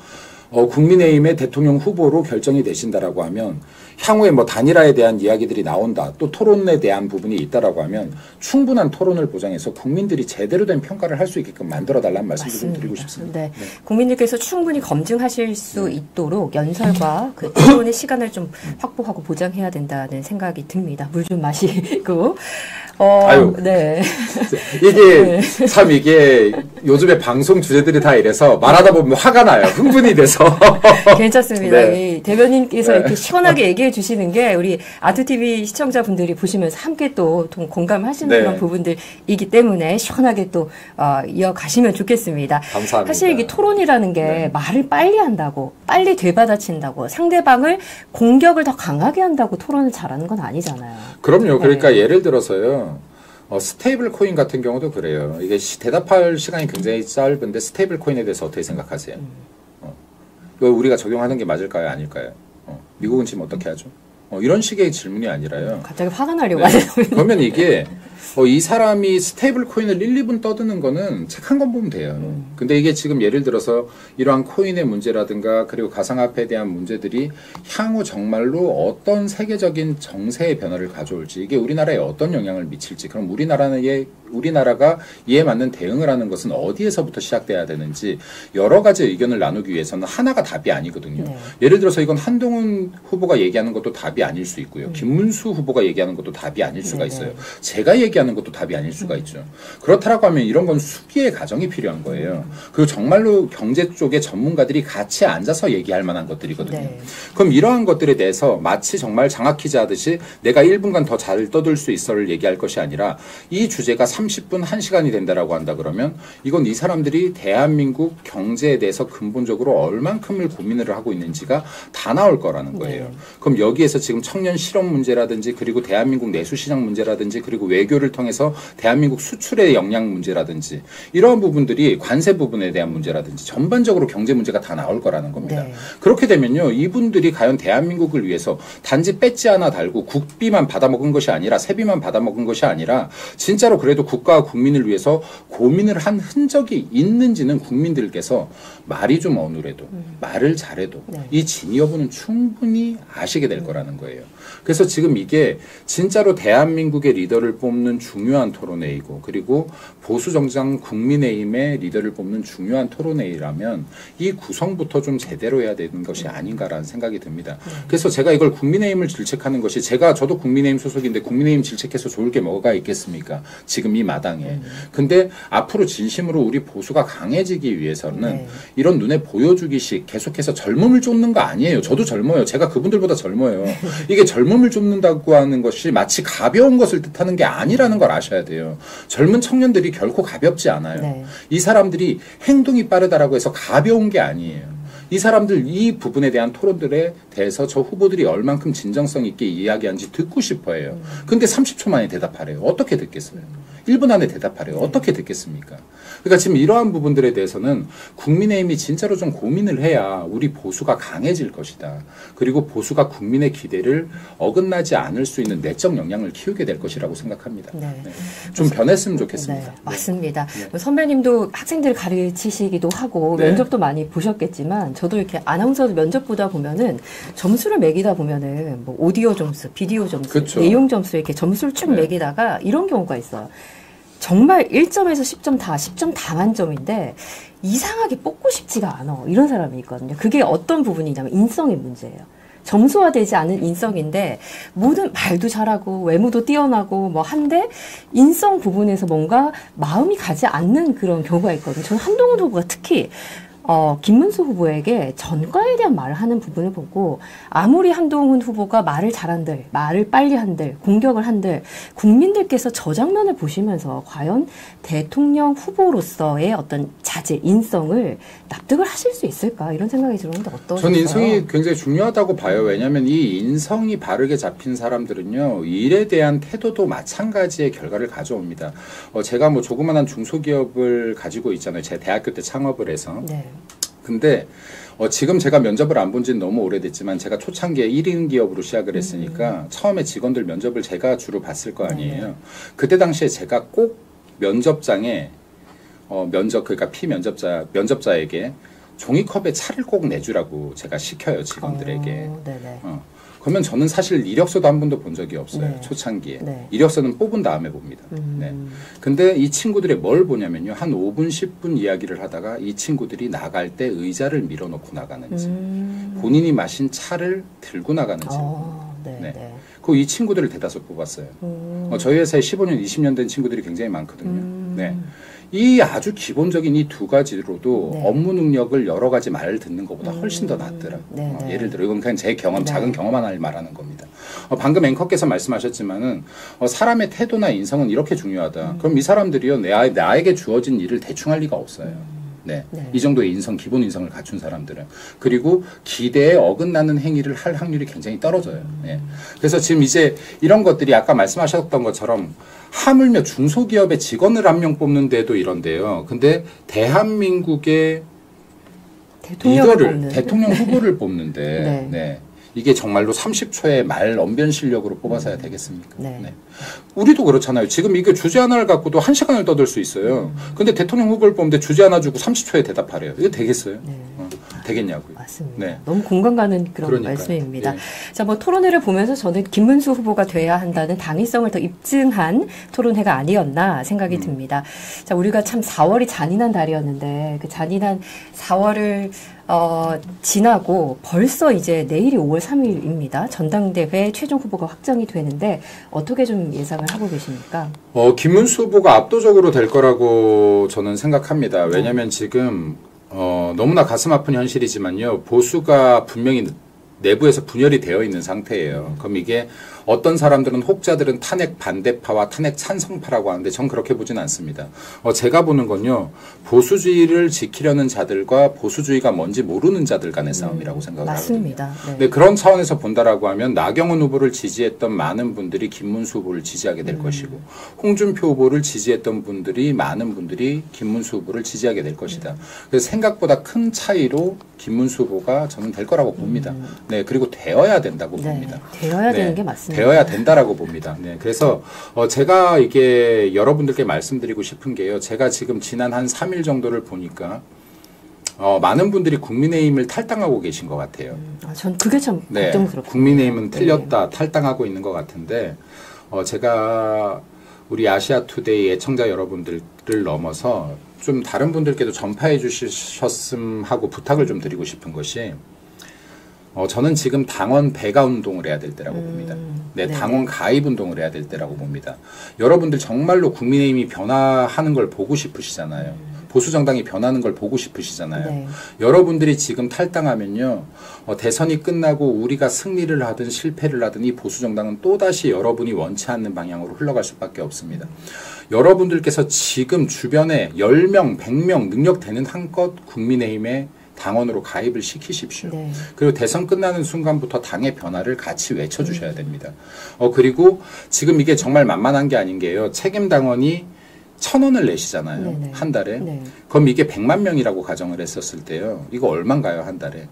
국민의힘의 대통령 후보로 결정이 되신다라고 하면 향후에 단일화에 대한 이야기들이 나온다. 또 토론에 대한 부분이 있다라고 하면 충분한 토론을 보장해서 국민들이 제대로 된 평가를 할 수 있게끔 만들어달라는 말씀을 좀 드리고 싶습니다.
네. 국민들께서 충분히 검증하실 수 있도록 연설과 그 토론의 시간을 좀 확보하고 보장해야 된다는 생각이 듭니다. 물 좀 마시고.
아유.
네.
이게 참 이게 요즘에 방송 주제들이 다 이래서 말하다 보면 화가 나요. 흥분이 돼서.
괜찮습니다.
네.
이 대변인께서
네.
이렇게 시원하게 얘기해 주시는 게 우리 아트TV 시청자분들이 보시면서 함께 또 공감하시는
네.
그런 부분들이기 때문에 시원하게 또 이어가시면 좋겠습니다.
감사합니다.
사실 이게 토론이라는 게
네.
말을 빨리 한다고, 빨리 되받아친다고, 상대방을 공격을 더 강하게 한다고 토론을 잘하는 건 아니잖아요.
그럼요. 그러니까
네.
예를 들어서요. 스테이블 코인 같은 경우도 그래요. 이게 대답할 시간이 굉장히 짧은데 스테이블 코인에 대해서 어떻게 생각하세요? 이거 우리가 적용하는 게 맞을까요? 아닐까요? 미국은 지금 어떻게 하죠? 이런 식의 질문이 아니라요.
갑자기 화가 나려고
네.
하네요.
그러면 이게 이 사람이 스테이블 코인을 1, 2분 떠드는 거는 책 한 권 보면 돼요. 근데 이게 지금 예를 들어서 이러한 코인의 문제라든가 그리고 가상화폐에 대한 문제들이 향후 정말로 어떤 세계적인 정세의 변화를 가져올지 이게 우리나라에 어떤 영향을 미칠지 그럼 우리나라가 이에 맞는 대응을 하는 것은 어디에서부터 시작돼야 되는지 여러 가지 의견을 나누기 위해서는 하나가 답이 아니거든요.
네.
예를 들어서 이건 한동훈 후보가 얘기하는 것도 답이 아닐 수 있고요. 김문수 후보가 얘기하는 것도 답이 아닐 수가
네네.
있어요. 제가 얘기하는 것도 답이 아닐 수가 있죠. 그렇다라고 하면 이런 건 수기의 과정이 필요한 거예요. 그리고 정말로 경제 쪽의 전문가들이 같이 앉아서 얘기할 만한 것들이거든요.
네.
그럼 이러한 것들에 대해서 마치 정말 장학 퀴즈 하듯이 내가 1분간 더 잘 떠들 수 있어를 얘기할 것이 아니라 이 주제가 30분, 1시간이 된다라고 한다 그러면 이건 이 사람들이 대한민국 경제에 대해서 근본적으로 얼만큼을 고민을 하고 있는지가 다 나올 거라는 거예요.
네.
그럼 여기에서 지금 청년 실업 문제라든지 그리고 대한민국 내수시장 문제라든지 그리고 외교를 통해서 대한민국 수출의 역량 문제라든지 이러한 부분들이 관세 부분에 대한 문제라든지 전반적으로 경제 문제가 다 나올 거라는 겁니다.
네.
그렇게 되면요. 이분들이 과연 대한민국을 위해서 단지 배지 하나 달고 국비만 받아먹은 것이 아니라 세비만 받아먹은 것이 아니라 진짜로 그래도 국가와 국민을 위해서 고민을 한 흔적이 있는지는 국민들께서 말이 좀 어눌해도 말을 잘해도
네.
이 진위 여부는 충분히 아시게 될 거라는 거예요. 그래서 지금 이게 진짜로 대한민국의 리더를 뽑는 중요한 토론회이고 그리고 보수정당 국민의힘의 리더를 뽑는 중요한 토론회의라면 이 구성부터 좀 제대로 해야 되는 것이 아닌가라는 생각이 듭니다. 그래서 제가 이걸 국민의힘을 질책하는 것이 저도 국민의힘 소속인데 국민의힘 질책해서 좋을 게 뭐가 있겠습니까? 지금 이 마당에. 근데 앞으로 진심으로 우리 보수가 강해지기 위해서는
네.
이런 눈에 보여주기식 계속해서 젊음을 쫓는 거 아니에요. 저도 젊어요. 제가 그분들보다 젊어요. 이게 젊음을 쫓는다고 하는 것이 마치 가벼운 것을 뜻하는 게 아니라는 걸 아셔야 돼요. 젊은 청년들이 결코 가볍지 않아요.
네.
이 사람들이 행동이 빠르다라고 해서 가벼운 게 아니에요. 이 사람들 이 부분에 대한 토론들에 대해서 저 후보들이 얼만큼 진정성 있게 이야기하는지 듣고 싶어 해요. 근데 30초 만에 대답하래요. 어떻게 듣겠어요? 1분 안에 대답하래요. 어떻게 듣겠습니까? 그러니까 지금 이러한 부분들에 대해서는 국민의힘이 진짜로 좀 고민을 해야 우리 보수가 강해질 것이다. 그리고 보수가 국민의 기대를 어긋나지 않을 수 있는 내적 역량을 키우게 될 것이라고 생각합니다.
네.
네. 좀 변했으면 좋겠습니다.
네, 맞습니다. 선배님도 학생들을 가르치시기도 하고
네.
면접도 많이 보셨겠지만 저도 이렇게 아나운서 면접 보다 보면은 점수를 매기다 보면은 뭐 오디오 점수, 비디오 점수,
그쵸.
내용 점수 이렇게 점수를 쭉
네.
매기다가 이런 경우가 있어요. 정말 1점에서 10점 다, 10점 다 만점인데 이상하게 뽑고 싶지가 않아. 이런 사람이 있거든요. 그게 어떤 부분이냐면 인성의 문제예요. 점수화되지 않은 인성인데 모든 말도 잘하고 외모도 뛰어나고 뭐 한데 인성 부분에서 뭔가 마음이 가지 않는 그런 경우가 있거든요. 저는 한동훈 후보가 특히 김문수 후보에게 전과에 대한 말을 하는 부분을 보고 아무리 한동훈 후보가 말을 잘한들, 말을 빨리 한들, 공격을 한들 국민들께서 저 장면을 보시면서 과연 대통령 후보로서의 어떤 자질, 인성을 납득을 하실 수 있을까 이런 생각이 들었는데 어떠세요?
저는 인성이 굉장히 중요하다고 봐요. 왜냐하면 이 인성이 바르게 잡힌 사람들은요. 일에 대한 태도도 마찬가지의 결과를 가져옵니다. 제가 뭐 조그만한 중소기업을 가지고 있잖아요. 제 대학교 때 창업을 해서.
네.
근데 지금 제가 면접을 안 본 지는 너무 오래됐지만 제가 초창기에 1인 기업으로 시작을 했으니까 처음에 직원들 면접을 제가 주로 봤을 거 아니에요. 그때 당시에 제가 꼭 면접장에 그러니까 면접자에게 종이컵에 차를 꼭 내주라고 제가 시켜요, 직원들에게.
네네.
그러면 저는 사실 이력서도 한 번도 본 적이 없어요.
네.
초창기에.
네.
이력서는 뽑은 다음에 봅니다. 네. 근데 이 친구들이 뭘 보냐면요. 한 5분, 10분 이야기를 하다가 이 친구들이 나갈 때 의자를 밀어놓고 나가는지 본인이 마신 차를 들고 나가는지
네.
네.
네.
그 이 친구들을 대다수 뽑았어요. 저희 회사에 15년, 20년 된 친구들이 굉장히 많거든요. 네. 이 아주 기본적인 이 두 가지로도
네.
업무 능력을 여러 가지 말을 듣는 것보다 훨씬 더 낫더라.
네, 네.
예를 들어 이건 그냥 제 경험,
네.
작은 경험 하나를 말하는 겁니다. 방금 앵커께서 말씀하셨지만은 사람의 태도나 인성은 이렇게 중요하다. 그럼 이 사람들이요 나에게 주어진 일을 대충 할 리가 없어요. 네.
네.
이 정도의 인성, 기본 인성을 갖춘 사람들은. 그리고 기대에 어긋나는 행위를 할 확률이 굉장히 떨어져요. 네. 그래서 지금 이제 이런 것들이 아까 말씀하셨던 것처럼 하물며 중소기업의 직원을 한 명 뽑는데도 이런데요. 근데 대한민국의 리더를, 대통령 후보를 뽑는데,
네.
네. 이게 정말로 30초의 말 언변 실력으로 뽑아서야 되겠습니까?
네.
네. 우리도 그렇잖아요. 지금 이게 주제 하나를 갖고도 1시간을 떠들 수 있어요. 근데 대통령 후보를 뽑는데 주제 하나 주고 30초에 대답하래요. 이거 되겠어요?
네.
되겠냐고요.
맞습니다.
네.
너무 공감 가는 그런
그러니까요.
말씀입니다.
네.
자, 뭐 토론회를 보면서 저는 김문수 후보가 돼야 한다는 당위성을 더 입증한 토론회가 아니었나 생각이 듭니다. 자, 우리가 참 4월이 잔인한 달이었는데 그 잔인한 4월을 지나고 벌써 이제 내일이 5월 3일입니다. 전당대회 최종 후보가 확정이 되는데 어떻게 좀 예상을 하고 계십니까?
김문수 후보가 압도적으로 될 거라고 저는 생각합니다. 왜냐하면 지금 너무나 가슴 아픈 현실이지만요. 보수가 분명히 내부에서 분열이 되어 있는 상태예요. 그럼 이게 어떤 사람들은 혹자들은 탄핵 반대파와 탄핵 찬성파라고 하는데 전 그렇게 보진 않습니다. 제가 보는 건요. 보수주의를 지키려는 자들과 보수주의가 뭔지 모르는 자들 간의 싸움이라고 생각을
맞습니다.
하거든요. 네. 그런 차원에서 본다라고 하면 나경원 후보를 지지했던 많은 분들이 김문수 후보를 지지하게 될 것이고 홍준표 후보를 지지했던 분들이 많은 분들이 김문수 후보를 지지하게 될 것이다. 그래서 생각보다 큰 차이로 김문수 후보가 저는 될 거라고 봅니다. 네. 그리고 되어야 된다고 봅니다.
되어야 되는 게 맞습니다.
되어야 된다라고 봅니다. 네, 그래서 제가 이게 여러분들께 말씀드리고 싶은 게요. 제가 지금 지난 한 3일 정도를 보니까 많은 분들이 국민의힘을 탈당하고 계신 것 같아요.
전 그게 참 걱정스럽습니다.
국민의힘은 틀렸다, 탈당하고 있는 것 같은데 제가 우리 아시아투데이 애청자 여러분들을 넘어서 좀 다른 분들께도 전파해 주셨음 하고 부탁을 좀 드리고 싶은 것이 저는 지금 당원 배가 운동을 해야 될 때라고 봅니다. 네, 당원 가입 운동을 해야 될 때라고 봅니다. 여러분들 정말로 국민의힘이 변화하는 걸 보고 싶으시잖아요. 보수정당이 변하는 걸 보고 싶으시잖아요.
네.
여러분들이 지금 탈당하면요. 대선이 끝나고 우리가 승리를 하든 실패를 하든 이 보수정당은 또다시 여러분이 원치 않는 방향으로 흘러갈 수밖에 없습니다. 여러분들께서 지금 주변에 10명, 100명 능력 되는 한껏 국민의힘에 당원으로 가입을 시키십시오.
네.
그리고 대선 끝나는 순간부터 당의 변화를 같이 외쳐주셔야 됩니다. 그리고 지금 이게 정말 만만한 게 아닌 게요. 책임당원이 1,000원을 내시잖아요.
네네.
한 달에.
네.
그럼 이게 100만 명이라고 가정을 했었을 때요. 이거 얼만가요, 한 달에?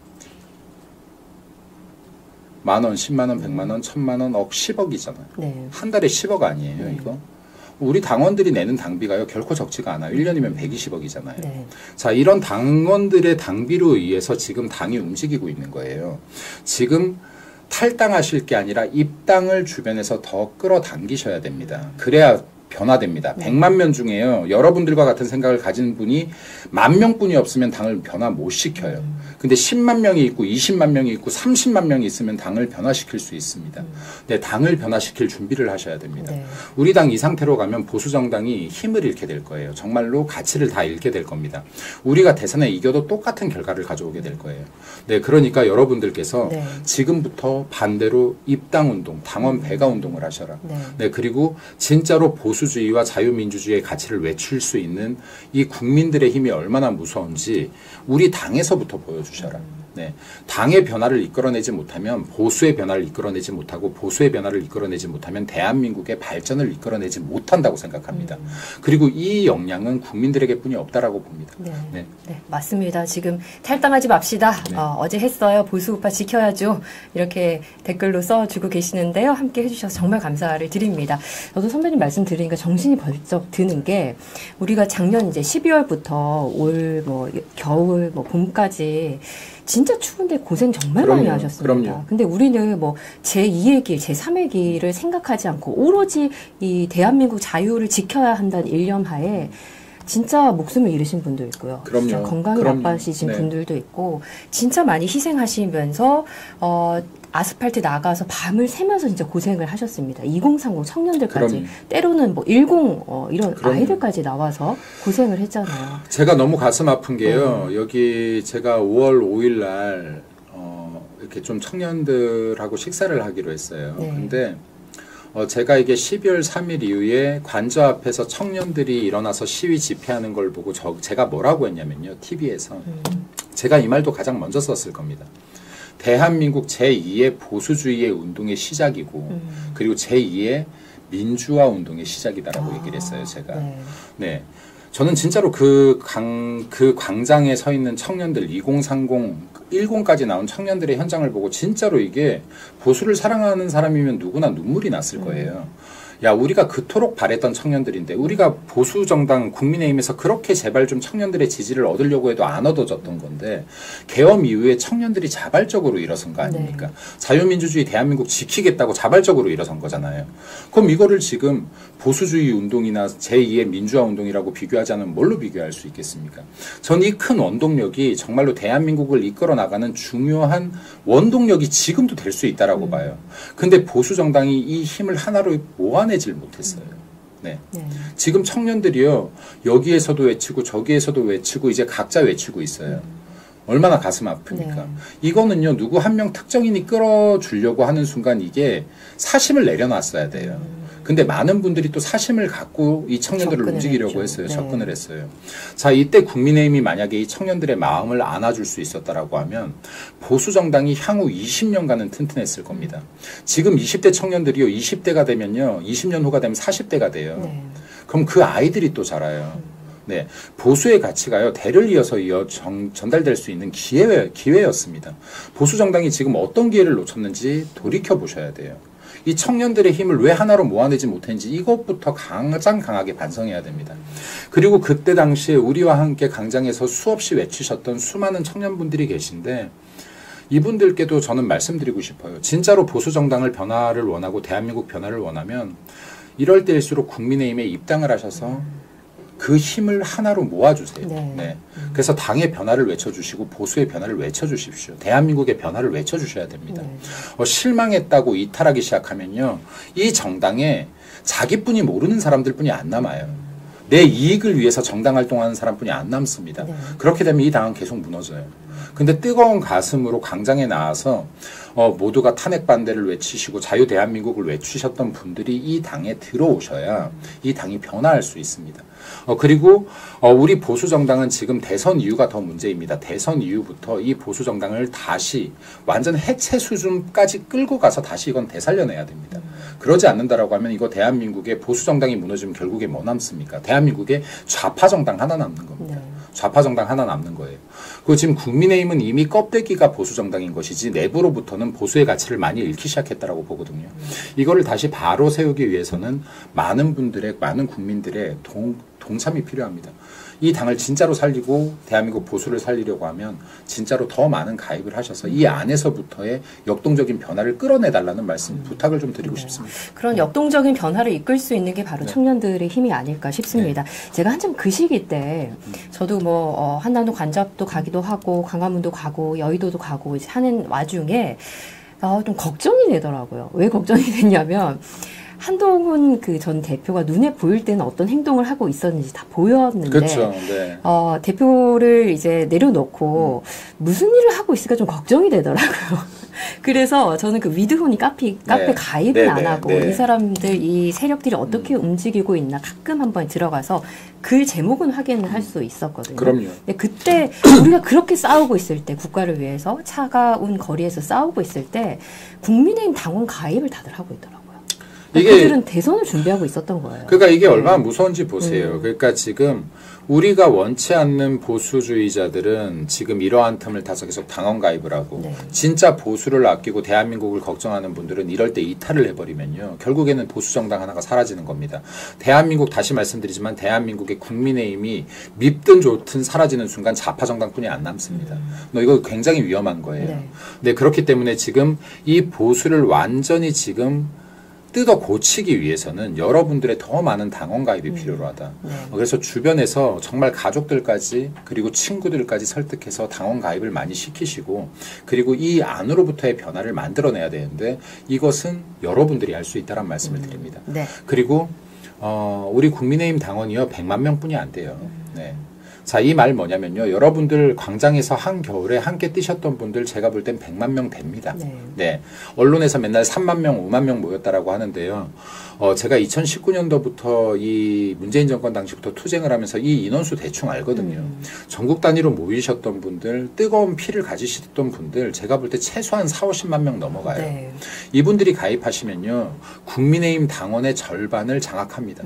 10,000원, 100,000원, 100만 원, 1,000만 원, 억, 10억이잖아요.
네.
한 달에 10억 아니에요, 이거? 우리 당원들이 내는 당비가요, 결코 적지가 않아요. 1년이면 120억이잖아요.
네.
자, 이런 당원들의 당비로 의해서 지금 당이 움직이고 있는 거예요. 지금 탈당하실 게 아니라 입당을 주변에서 더 끌어당기셔야 됩니다. 그래야 변화됩니다. 100만 명 중에요. 여러분들과 같은 생각을 가진 분이 10,000명뿐이 없으면 당을 변화 못 시켜요. 근데 10만 명이 있고 20만 명이 있고 30만 명이 있으면 당을 변화시킬 수 있습니다. 네, 당을 변화시킬 준비를 하셔야 됩니다.
네.
우리 당 이 상태로 가면 보수정당이 힘을 잃게 될 거예요. 정말로 가치를 다 잃게 될 겁니다. 우리가 대선에 이겨도 똑같은 결과를 가져오게 될 거예요. 네, 그러니까 여러분들께서
네.
지금부터 반대로 입당운동, 당원 배가 운동을 하셔라.
네.
네, 그리고 진짜로 보수주의와 자유민주주의의 가치를 외칠 수 있는 이 국민들의 힘이 얼마나 무서운지 우리 당에서부터 보여주셔라. 네, 당의 변화를 이끌어내지 못하면 보수의 변화를 이끌어내지 못하고 보수의 변화를 이끌어내지 못하면 대한민국의 발전을 이끌어내지 못한다고 생각합니다. 그리고 이 역량은 국민들에게뿐이 없다라고 봅니다.
네.
네.
네, 맞습니다. 지금 탈당하지 맙시다.
네.
어제 했어요. 보수우파 지켜야죠. 이렇게 댓글로 써주고 계시는데요. 함께 해주셔서 정말 감사를 드립니다. 저도 선배님 말씀 들으니까 정신이 벌쩍 드는 게 우리가 작년 이제 12월부터 올 겨울 봄까지 진짜 추운데 고생 정말 많이 하셨습니다.
그럼요.
근데 우리는 제2의 길, 제3의 길을 생각하지 않고 오로지 이 대한민국 자유를 지켜야 한다는 일념하에 진짜 목숨을 잃으신 분도 있고요.
그럼요.
진짜 건강이
그럼요.
나빠지신
네.
분들도 있고 진짜 많이 희생하시면서 아스팔트 나가서 밤을 새면서 진짜 고생을 하셨습니다. 2030 청년들까지
그럼요.
때로는 뭐 10 이런
그럼요.
아이들까지 나와서 고생을 했잖아요.
제가 너무 가슴 아픈 게요. 여기 제가 5월 5일 날 이렇게 좀 청년들하고 식사를 하기로 했어요.
네.
근데 제가 이게 12월 3일 이후에 관저 앞에서 청년들이 일어나서 시위 집회하는 걸 보고 제가 뭐라고 했냐면요. TV에서 제가 이 말도 가장 먼저 썼을 겁니다. 대한민국 제2의 보수주의의 운동의 시작이고 그리고 제2의 민주화 운동의 시작이다라고 얘기를 했어요. 제가.
네.
네. 저는 진짜로 그 광장에 서 있는 청년들 2030, 10까지 나온 청년들의 현장을 보고 진짜로 이게 보수를 사랑하는 사람이면 누구나 눈물이 났을 거예요. 야, 우리가 그토록 바랬던 청년들인데 우리가 보수 정당 국민의힘에서 그렇게 제발 좀 청년들의 지지를 얻으려고 해도 안 얻어졌던 건데 계엄 이후에 청년들이 자발적으로 일어선 거 아닙니까? 네. 자유민주주의 대한민국 지키겠다고 자발적으로 일어선 거잖아요. 그럼 이거를 지금 보수주의 운동이나 제2의 민주화 운동이라고 비교하자면 뭘로 비교할 수 있겠습니까? 전 이 큰 원동력이 정말로 대한민국을 이끌어 나가는 중요한 원동력이 지금도 될 수 있다라고 봐요. 근데 보수 정당이 이 힘을 하나로 모아내질 못했어요. 네. 지금 청년들이요, 여기에서도 외치고 저기에서도 외치고 이제 각자 외치고 있어요. 얼마나 가슴 아프니까. 네. 이거는요, 누구 한 명 특정인이 끌어주려고 하는 순간 이게 사심을 내려놨어야 돼요. 근데 많은 분들이 또 사심을 갖고 이 청년들을 움직이려고 했어요. 네. 접근을 했어요. 자, 이때 국민의힘이 만약에 이 청년들의 마음을 안아줄 수 있었다라고 하면 보수 정당이 향후 20년간은 튼튼했을 겁니다. 지금 20대 청년들이요, 20대가 되면요, 20년 후가 되면 40대가 돼요. 네. 그럼 그 아이들이 또 자라요. 네, 보수의 가치가요, 대를 이어서 전달될 수 있는 기회였습니다. 보수 정당이 지금 어떤 기회를 놓쳤는지 돌이켜 보셔야 돼요. 이 청년들의 힘을 왜 하나로 모아내지 못했는지 이것부터 가장 강하게 반성해야 됩니다. 그리고 그때 당시에 우리와 함께 광장에서 수없이 외치셨던 수많은 청년분들이 계신데 이분들께도 저는 말씀드리고 싶어요. 진짜로 보수정당을 변화를 원하고 대한민국 변화를 원하면 이럴 때일수록 국민의힘에 입당을 하셔서 그 힘을 하나로 모아주세요. 네. 네. 그래서 당의 변화를 외쳐주시고 보수의 변화를 외쳐주십시오. 대한민국의 변화를 외쳐주셔야 됩니다. 네. 실망했다고 이탈하기 시작하면요, 이 정당에 자기뿐이 모르는 사람들뿐이 안 남아요. 내 이익을 위해서 정당 활동하는 사람뿐이 안 남습니다. 네. 그렇게 되면 이 당은 계속 무너져요. 근데 뜨거운 가슴으로 광장에 나와서 모두가 탄핵 반대를 외치시고 자유 대한민국을 외치셨던 분들이 이 당에 들어오셔야 이 당이 변화할 수 있습니다. 그리고 우리 보수정당은 지금 대선 이후가 더 문제입니다. 대선 이후부터 이 보수정당을 다시 완전 해체 수준까지 끌고 가서 다시 이건 되살려내야 됩니다. 그러지 않는다라고 하면 이거 대한민국의 보수정당이 무너지면 결국에 뭐 남습니까? 대한민국의 좌파정당 하나 남는 겁니다. 좌파정당 하나 남는 거예요. 그리고 지금 국민의힘은 이미 껍데기가 보수정당인 것이지 내부로부터는 보수의 가치를 많이 잃기 시작했다라고 보거든요. 이거를 다시 바로 세우기 위해서는 많은 분들의, 많은 국민들의 동참이 필요합니다. 이 당을 진짜로 살리고 대한민국 보수를 살리려고 하면 진짜로 더 많은 가입을 하셔서 이 안에서부터의 역동적인 변화를 끌어내달라는 말씀, 부탁을 좀 드리고 싶습니다.
그런 역동적인 변화를 이끌 수 있는 게 바로 청년들의 힘이 아닐까 싶습니다. 제가 한참 그 시기 때 저도 뭐 한남도 관잡도 가기도 하고 광화문도 가고 여의도도 가고 하는 와중에 좀 걱정이 되더라고요. 왜 걱정이 됐냐면 한동훈 그 전 대표가 눈에 보일 때는 어떤 행동을 하고 있었는지 다 보였는데,
그렇죠. 네.
대표를 이제 내려놓고 무슨 일을 하고 있을까 좀 걱정이 되더라고요. 그래서 저는 그 위드훈이 카페 가입은 안 하고 이 사람들, 이 세력들이 어떻게 움직이고 있나 가끔 한번 들어가서 글 제목은 확인을 할 수 있었거든요.
그럼요.
근데 그때 우리가 그렇게 싸우고 있을 때, 국가를 위해서 차가운 거리에서 싸우고 있을 때 국민의힘 당원 가입을 다들 하고 있더라고요. 그들은 대선을 준비하고 있었던 거예요.
그러니까 이게 얼마나 무서운지 보세요. 그러니까 지금 우리가 원치 않는 보수주의자들은 지금 이러한 틈을 타서 계속 당원 가입을 하고 진짜 보수를 아끼고 대한민국을 걱정하는 분들은 이럴 때 이탈을 해버리면요, 결국에는 보수정당 하나가 사라지는 겁니다. 대한민국, 다시 말씀드리지만 대한민국의 국민의힘이 밉든 좋든 사라지는 순간 좌파정당뿐이 안 남습니다. 이거 굉장히 위험한 거예요. 네, 그렇기 때문에 지금 이 보수를 완전히 지금 뜯어 고치기 위해서는 여러분들의 더 많은 당원 가입이 필요로 하다. 그래서 주변에서 정말 가족들까지 그리고 친구들까지 설득해서 당원 가입을 많이 시키시고 그리고 이 안으로부터의 변화를 만들어내야 되는데 이것은 여러분들이 할 수 있다는 말씀을 드립니다.
네.
그리고 우리 국민의힘 당원이요 100만 명뿐이 안 돼요. 네. 자, 이 말 뭐냐면요. 여러분들 광장에서 한겨울에 함께 뛰셨던 분들 제가 볼 땐 100만 명 됩니다. 네. 네. 언론에서 맨날 3만 명, 5만 명 모였다라고 하는데요. 제가 2019년도부터 이 문재인 정권 당시부터 투쟁을 하면서 이 인원수 대충 알거든요. 전국 단위로 모이셨던 분들, 뜨거운 피를 가지셨던 분들 제가 볼 때 최소한 4, 50만 명 넘어가요. 네. 이분들이 가입하시면요. 국민의힘 당원의 절반을 장악합니다.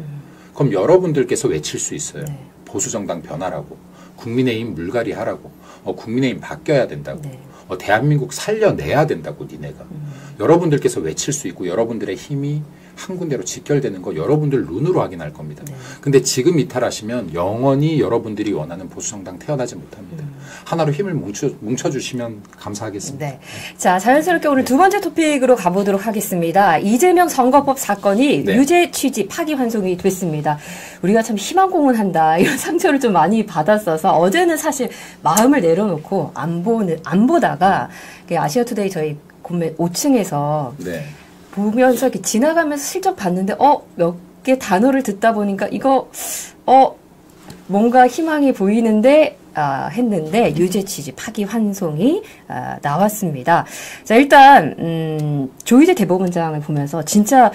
그럼 여러분들께서 외칠 수 있어요. 네. 보수정당 변화라고, 국민의힘 물갈이 하라고, 국민의힘 바뀌어야 된다고, 네. 대한민국 살려내야 된다고 니네가. 여러분들께서 외칠 수 있고 여러분들의 힘이 한 군데로 직결되는 거 여러분들 눈으로 확인할 겁니다. 네. 근데 지금 이탈하시면 영원히 여러분들이 원하는 보수정당 태어나지 못합니다. 하나로 힘을 뭉쳐주시면 감사하겠습니다.
네. 자, 자연스럽게 오늘 두 번째 토픽으로 가보도록 하겠습니다. 이재명 선거법 사건이 네. 유죄 취지 파기환송이 됐습니다. 우리가 참 희망 공헌한다 이런 상처를 좀 많이 받았어서 어제는 사실 마음을 내려놓고 안 보다가 아시아투데이 저희 공매 5층에서 네. 보면서 이렇게 지나가면서 슬쩍 봤는데 몇 개 단어를 듣다 보니까 이거 뭔가 희망이 보이는데 했는데 유죄 취지 파기환송이 나왔습니다. 자, 일단 조희대 대법원장을 보면서 진짜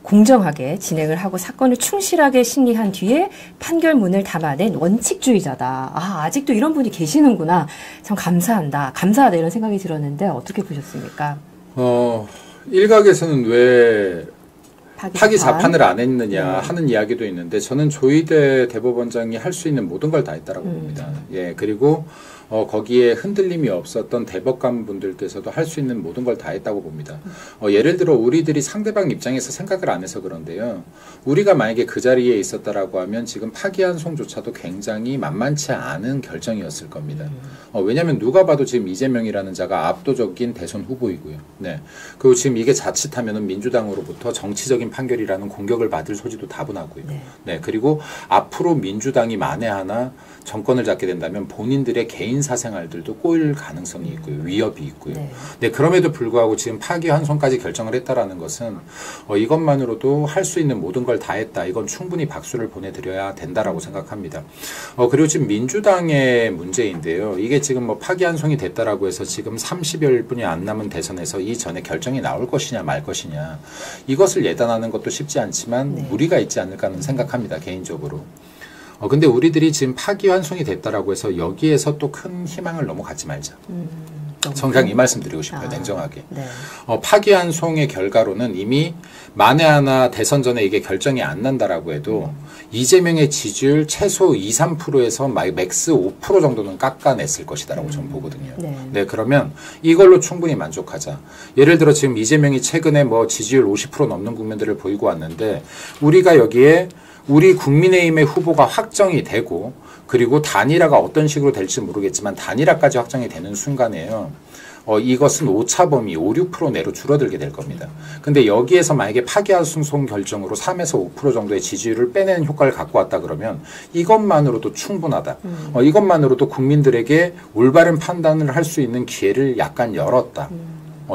공정하게 진행을 하고 사건을 충실하게 심리한 뒤에 판결문을 담아낸 원칙주의자다. 아직도 이런 분이 계시는구나. 참 감사하다 이런 생각이 들었는데 어떻게 보셨습니까?
일각에서는 왜 파기 자판을 안 했느냐 하는 이야기도 있는데 저는 조희대 대법원장이 할 수 있는 모든 걸 다 했다라고 봅니다. 예, 그리고 거기에 흔들림이 없었던 대법관 분들께서도 할 수 있는 모든 걸 다 했다고 봅니다. 예를 들어 우리들이 상대방 입장에서 생각을 안 해서 그런데요. 우리가 만약에 그 자리에 있었다라고 하면 지금 파기환송조차도 굉장히 만만치 않은 결정이었을 겁니다. 왜냐하면 누가 봐도 지금 이재명이라는 자가 압도적인 대선 후보이고요. 네. 그리고 지금 이게 자칫하면은 민주당으로부터 정치적인 판결이라는 공격을 받을 소지도 다분하고요. 네. 그리고 앞으로 민주당이 만에 하나 정권을 잡게 된다면 본인들의 개인 사생활들도 꼬일 가능성이 있고요. 위협이 있고요. 네, 그럼에도 불구하고 지금 파기환송까지 결정을 했다라는 것은 이것만으로도 할 수 있는 모든 걸 다 했다. 이건 충분히 박수를 보내드려야 된다라고 생각합니다. 그리고 지금 민주당의 문제인데요. 이게 지금 뭐 파기환송이 됐다라고 해서 지금 30여일 뿐이 안 남은 대선에서 이전에 결정이 나올 것이냐 말 것이냐 이것을 예단하는 것도 쉽지 않지만 무리가 있지 않을까 하는 생각합니다. 개인적으로. 근데 우리들이 지금 파기환송이 됐다라고 해서 여기에서 또 큰 희망을 너무 갖지 말자. 저는 그냥 이 말씀 드리고 싶어요. 냉정하게. 네. 파기환송의 결과로는 이미 만에 하나 대선 전에 이게 결정이 안 난다라고 해도 이재명의 지지율 최소 2, 3%에서 맥스 5% 정도는 깎아냈을 것이다라고 저는 보거든요. 네, 그러면 이걸로 충분히 만족하자. 예를 들어 지금 이재명이 최근에 뭐 지지율 50% 넘는 국면들을 보이고 왔는데 우리가 여기에 우리 국민의힘의 후보가 확정이 되고 그리고 단일화가 어떤 식으로 될지 모르겠지만 단일화까지 확정이 되는 순간에요. 이것은 오차범위 5, 6% 내로 줄어들게 될 겁니다. 근데 여기에서 만약에 파기환송 결정으로 3에서 5% 정도의 지지율을 빼내는 효과를 갖고 왔다 그러면 이것만으로도 충분하다. 이것만으로도 국민들에게 올바른 판단을 할 수 있는 기회를 약간 열었다.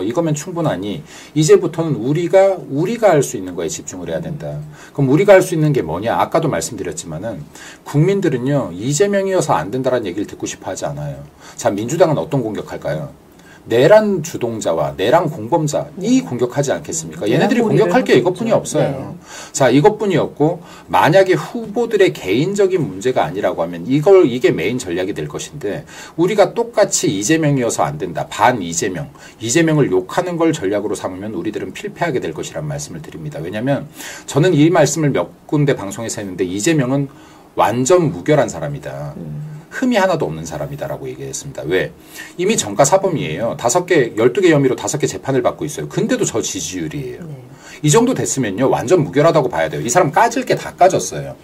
이거면 충분하니 이제부터는 우리가 할 수 있는 거에 집중을 해야 된다. 그럼 우리가 할 수 있는 게 뭐냐? 아까도 말씀드렸지만은 국민들은요 이재명이어서 안 된다라는 얘기를 듣고 싶어 하지 않아요. 자, 민주당은 어떤 공격할까요? 내란 주동자와 내란 공범자 이 공격하지 않겠습니까? 얘네들이 공격할 게 이것뿐이 없어요. 자, 이것뿐이었고 만약에 후보들의 개인적인 문제가 아니라고 하면 이게 메인 전략이 될 것인데 우리가 똑같이 이재명이어서 안 된다. 반 이재명을 욕하는 걸 전략으로 삼으면 우리들은 필패하게 될 것이란 말씀을 드립니다. 왜냐하면 저는 이 말씀을 몇 군데 방송에서 했는데 이재명은 완전 무결한 사람이다. 흠이 하나도 없는 사람이다라고 얘기했습니다. 왜? 이미 전과 사범이에요. 12개 혐의로 5개 재판을 받고 있어요. 근데도 저 지지율이에요. 이 정도 됐으면요 완전 무결하다고 봐야 돼요. 이 사람 까질 게 다 까졌어요.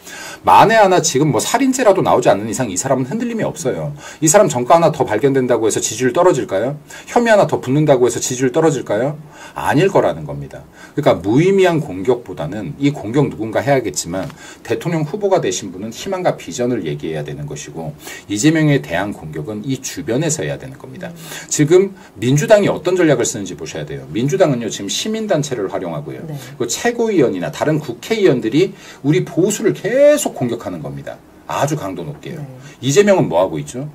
만에 하나 지금 뭐 살인죄라도 나오지 않는 이상 이 사람은 흔들림이 없어요. 이 사람 전과 하나 더 발견된다고 해서 지지율 떨어질까요? 혐의 하나 더 붙는다고 해서 지지율 떨어질까요? 아닐 거라는 겁니다. 그러니까 무의미한 공격보다는 이 공격 누군가 해야겠지만 대통령 후보가 되신 분은 희망과 비전을 얘기해야 되는 것이고 이재명에 대한 공격은 이 주변에서 해야 되는 겁니다. 지금 민주당이 어떤 전략을 쓰는지 보셔야 돼요. 민주당은요 지금 시민단체를 활용하고요.
네.
그 최고위원이나 다른 국회의원들이 우리 보수를 계속 공격하는 겁니다. 아주 강도 높게요.
네.
이재명은 뭐 하고 있죠?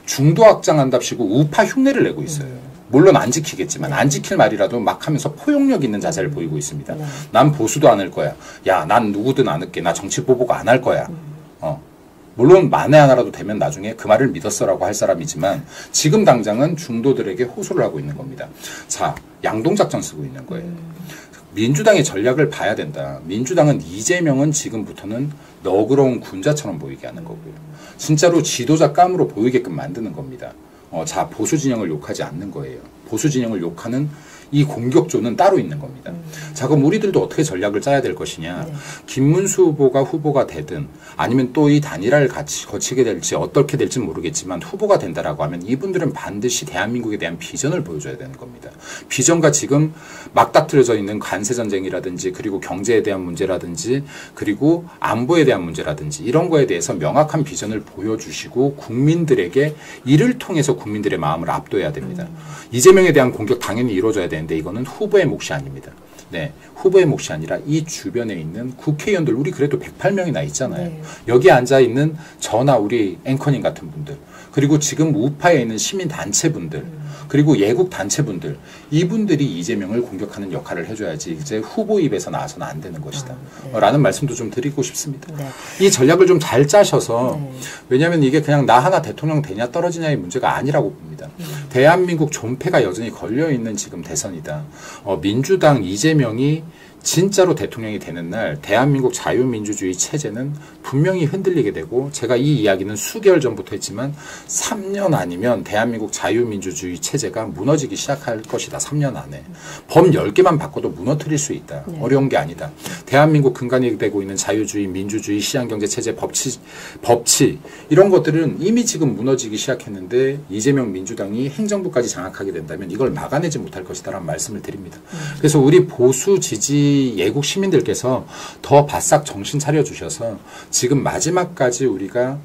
중도 확장한답시고 우파 흉내를 내고 있어요. 물론 안 지키겠지만 안 지킬 말이라도 막 하면서 포용력 있는 자세를 보이고 있습니다.
네.
난 보수도 안 할 거야. 야, 난 누구든 안 할게. 나 정치 보복 안 할 거야. 물론 만에 하나라도 되면 나중에 그 말을 믿었어라고 할 사람이지만 지금 당장은 중도들에게 호소를 하고 있는 겁니다. 자, 양동작전 쓰고 있는 거예요. 민주당의 전략을 봐야 된다. 민주당은 이재명은 지금부터는 너그러운 군자처럼 보이게 하는 거고요. 진짜로 지도자 감으로 보이게끔 만드는 겁니다. 자, 보수 진영을 욕하지 않는 거예요. 보수 진영을 욕하는 이 공격조는 따로 있는 겁니다. 자, 그럼 우리들도 어떻게 전략을 짜야 될 것이냐.
네.
김문수 후보가 되든 아니면 또 이 단일화를 같이 거치게 될지 어떻게 될지는 모르겠지만 후보가 된다라고 하면 이분들은 반드시 대한민국에 대한 비전을 보여줘야 되는 겁니다. 비전과 지금 막다트려져 있는 관세전쟁이라든지 그리고 경제에 대한 문제라든지 그리고 안보에 대한 문제라든지 이런 거에 대해서 명확한 비전을 보여주시고 국민들에게 이를 통해서 국민들의 마음을 압도해야 됩니다. 이재명에 대한 공격 당연히 이루어져야 되는데 이거는 후보의 몫이 아닙니다. 네, 후보의 몫이 아니라 이 주변에 있는 국회의원들 우리 그래도 108명이나 있잖아요.
네.
여기 앉아있는 저나 우리 앵커님 같은 분들 그리고 지금 우파에 있는 시민단체분들 그리고 예국단체분들 이분들이 이재명을 공격하는 역할을 해줘야지 이제 후보 입에서 나와서는 안 되는 것이다.
네.
라는 말씀도 좀 드리고 싶습니다.
네.
이 전략을 좀 잘 짜셔서
네.
왜냐하면 이게 그냥 나 하나 대통령 되냐 떨어지냐의 문제가 아니라고 봅니다. 대한민국 존폐가 여전히 걸려있는 지금 대선이다. 민주당 이재명이 진짜로 대통령이 되는 날 대한민국 자유민주주의 체제는 분명히 흔들리게 되고 제가 이 이야기는 수개월 전부터 했지만 3년 아니면 대한민국 자유민주주의 체제가 무너지기 시작할 것이다. 3년 안에. 범 10개만 바꿔도 무너뜨릴 수 있다.
네.
어려운 게 아니다. 대한민국 근간이 되고 있는 자유주의, 민주주의, 시장경제체제, 법치 이런 것들은 이미 지금 무너지기 시작했는데 이재명 민주당이 행정부까지 장악하게 된다면 이걸 막아내지 못할 것이다 라는 말씀을 드립니다. 그래서 우리 보수 지지 예국 시민들께서 더 바싹 정신 차려주셔서 지금 마지막까지 우리가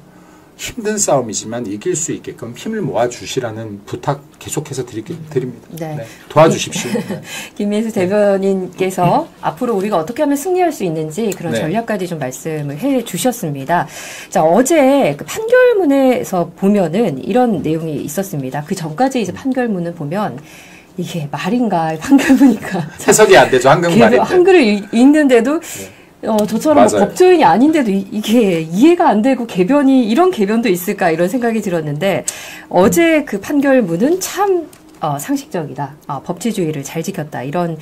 힘든 싸움이지만 이길 수 있게끔 힘을 모아주시라는 부탁 계속해서 드립니다.
네.
네, 도와주십시오. 네.
김민수 대변인께서 앞으로 우리가 어떻게 하면 승리할 수 있는지 그런
네.
전략까지 좀 말씀을 해 주셨습니다. 자, 어제 그 판결문에서 보면은 이런 내용이 있었습니다. 그 전까지 이제 판결문을 보면 이게 말인가 판결문인가
해석이 안 되죠. 한국말인데.
한글을 읽는데도 저처럼 뭐 법조인이 아닌데도 이게 이해가 안 되고 이런 개변도 있을까 이런 생각이 들었는데 어제 그 판결문은 참 상식적이다. 법치주의를 잘 지켰다. 이런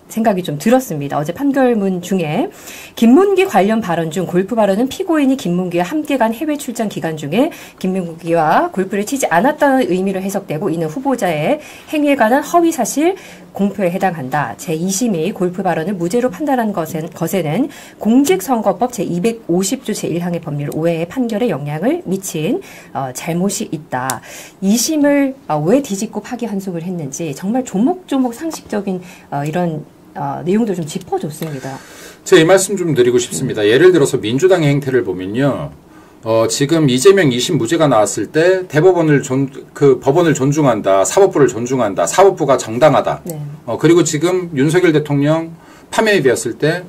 생각이 좀 들었습니다. 어제 판결문 중에 김문기 관련 발언 중 골프 발언은 피고인이 김문기와 함께 간 해외 출장 기간 중에 김문기와 골프를 치지 않았다는 의미로 해석되고 이는 후보자의 행위에 관한 허위 사실 공표에 해당한다. 제2심이 골프 발언을 무죄로 판단한 것에는 공직선거법 제250조 제1항의 법률 오해의 판결에 영향을 미친 잘못이 있다. 2심을 왜 뒤집고 파기환송을 했는지 정말 조목조목 상식적인 이런 내용도 좀 짚어줬습니다.
제가 이 말씀 좀 드리고 싶습니다. 예를 들어서 민주당의 행태를 보면요. 지금 이재명 2심 무죄가 나왔을 때 대법원을 법원을 존중한다. 사법부를 존중한다. 사법부가 정당하다.
네.
그리고 지금 윤석열 대통령 파면이 되었을 때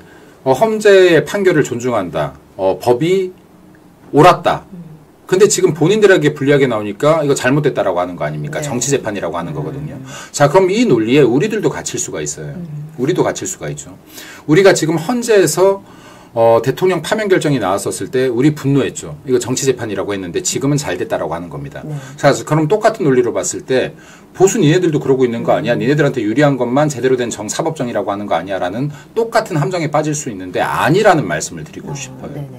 헌재의 판결을 존중한다. 법이 옳았다. 근데 지금 본인들에게 불리하게 나오니까 이거 잘못됐다라고 하는 거 아닙니까?
네.
정치 재판이라고 하는 거거든요. 자, 그럼 이 논리에 우리들도 갇힐 수가 있어요. 우리도 갇힐 수가 있죠. 우리가 지금 헌재에서 대통령 파면 결정이 나왔었을 때 우리 분노했죠. 이거 정치 재판이라고 했는데 지금은 잘 됐다라고 하는 겁니다. 네. 그래서 그럼 똑같은 논리로 봤을 때 보수 니네들도 그러고 있는 거 아니야? 니네들한테 유리한 것만 제대로 된 사법정의라고 하는 거 아니야? 라는 똑같은 함정에 빠질 수 있는데 아니라는 말씀을 드리고 싶어요. 네네.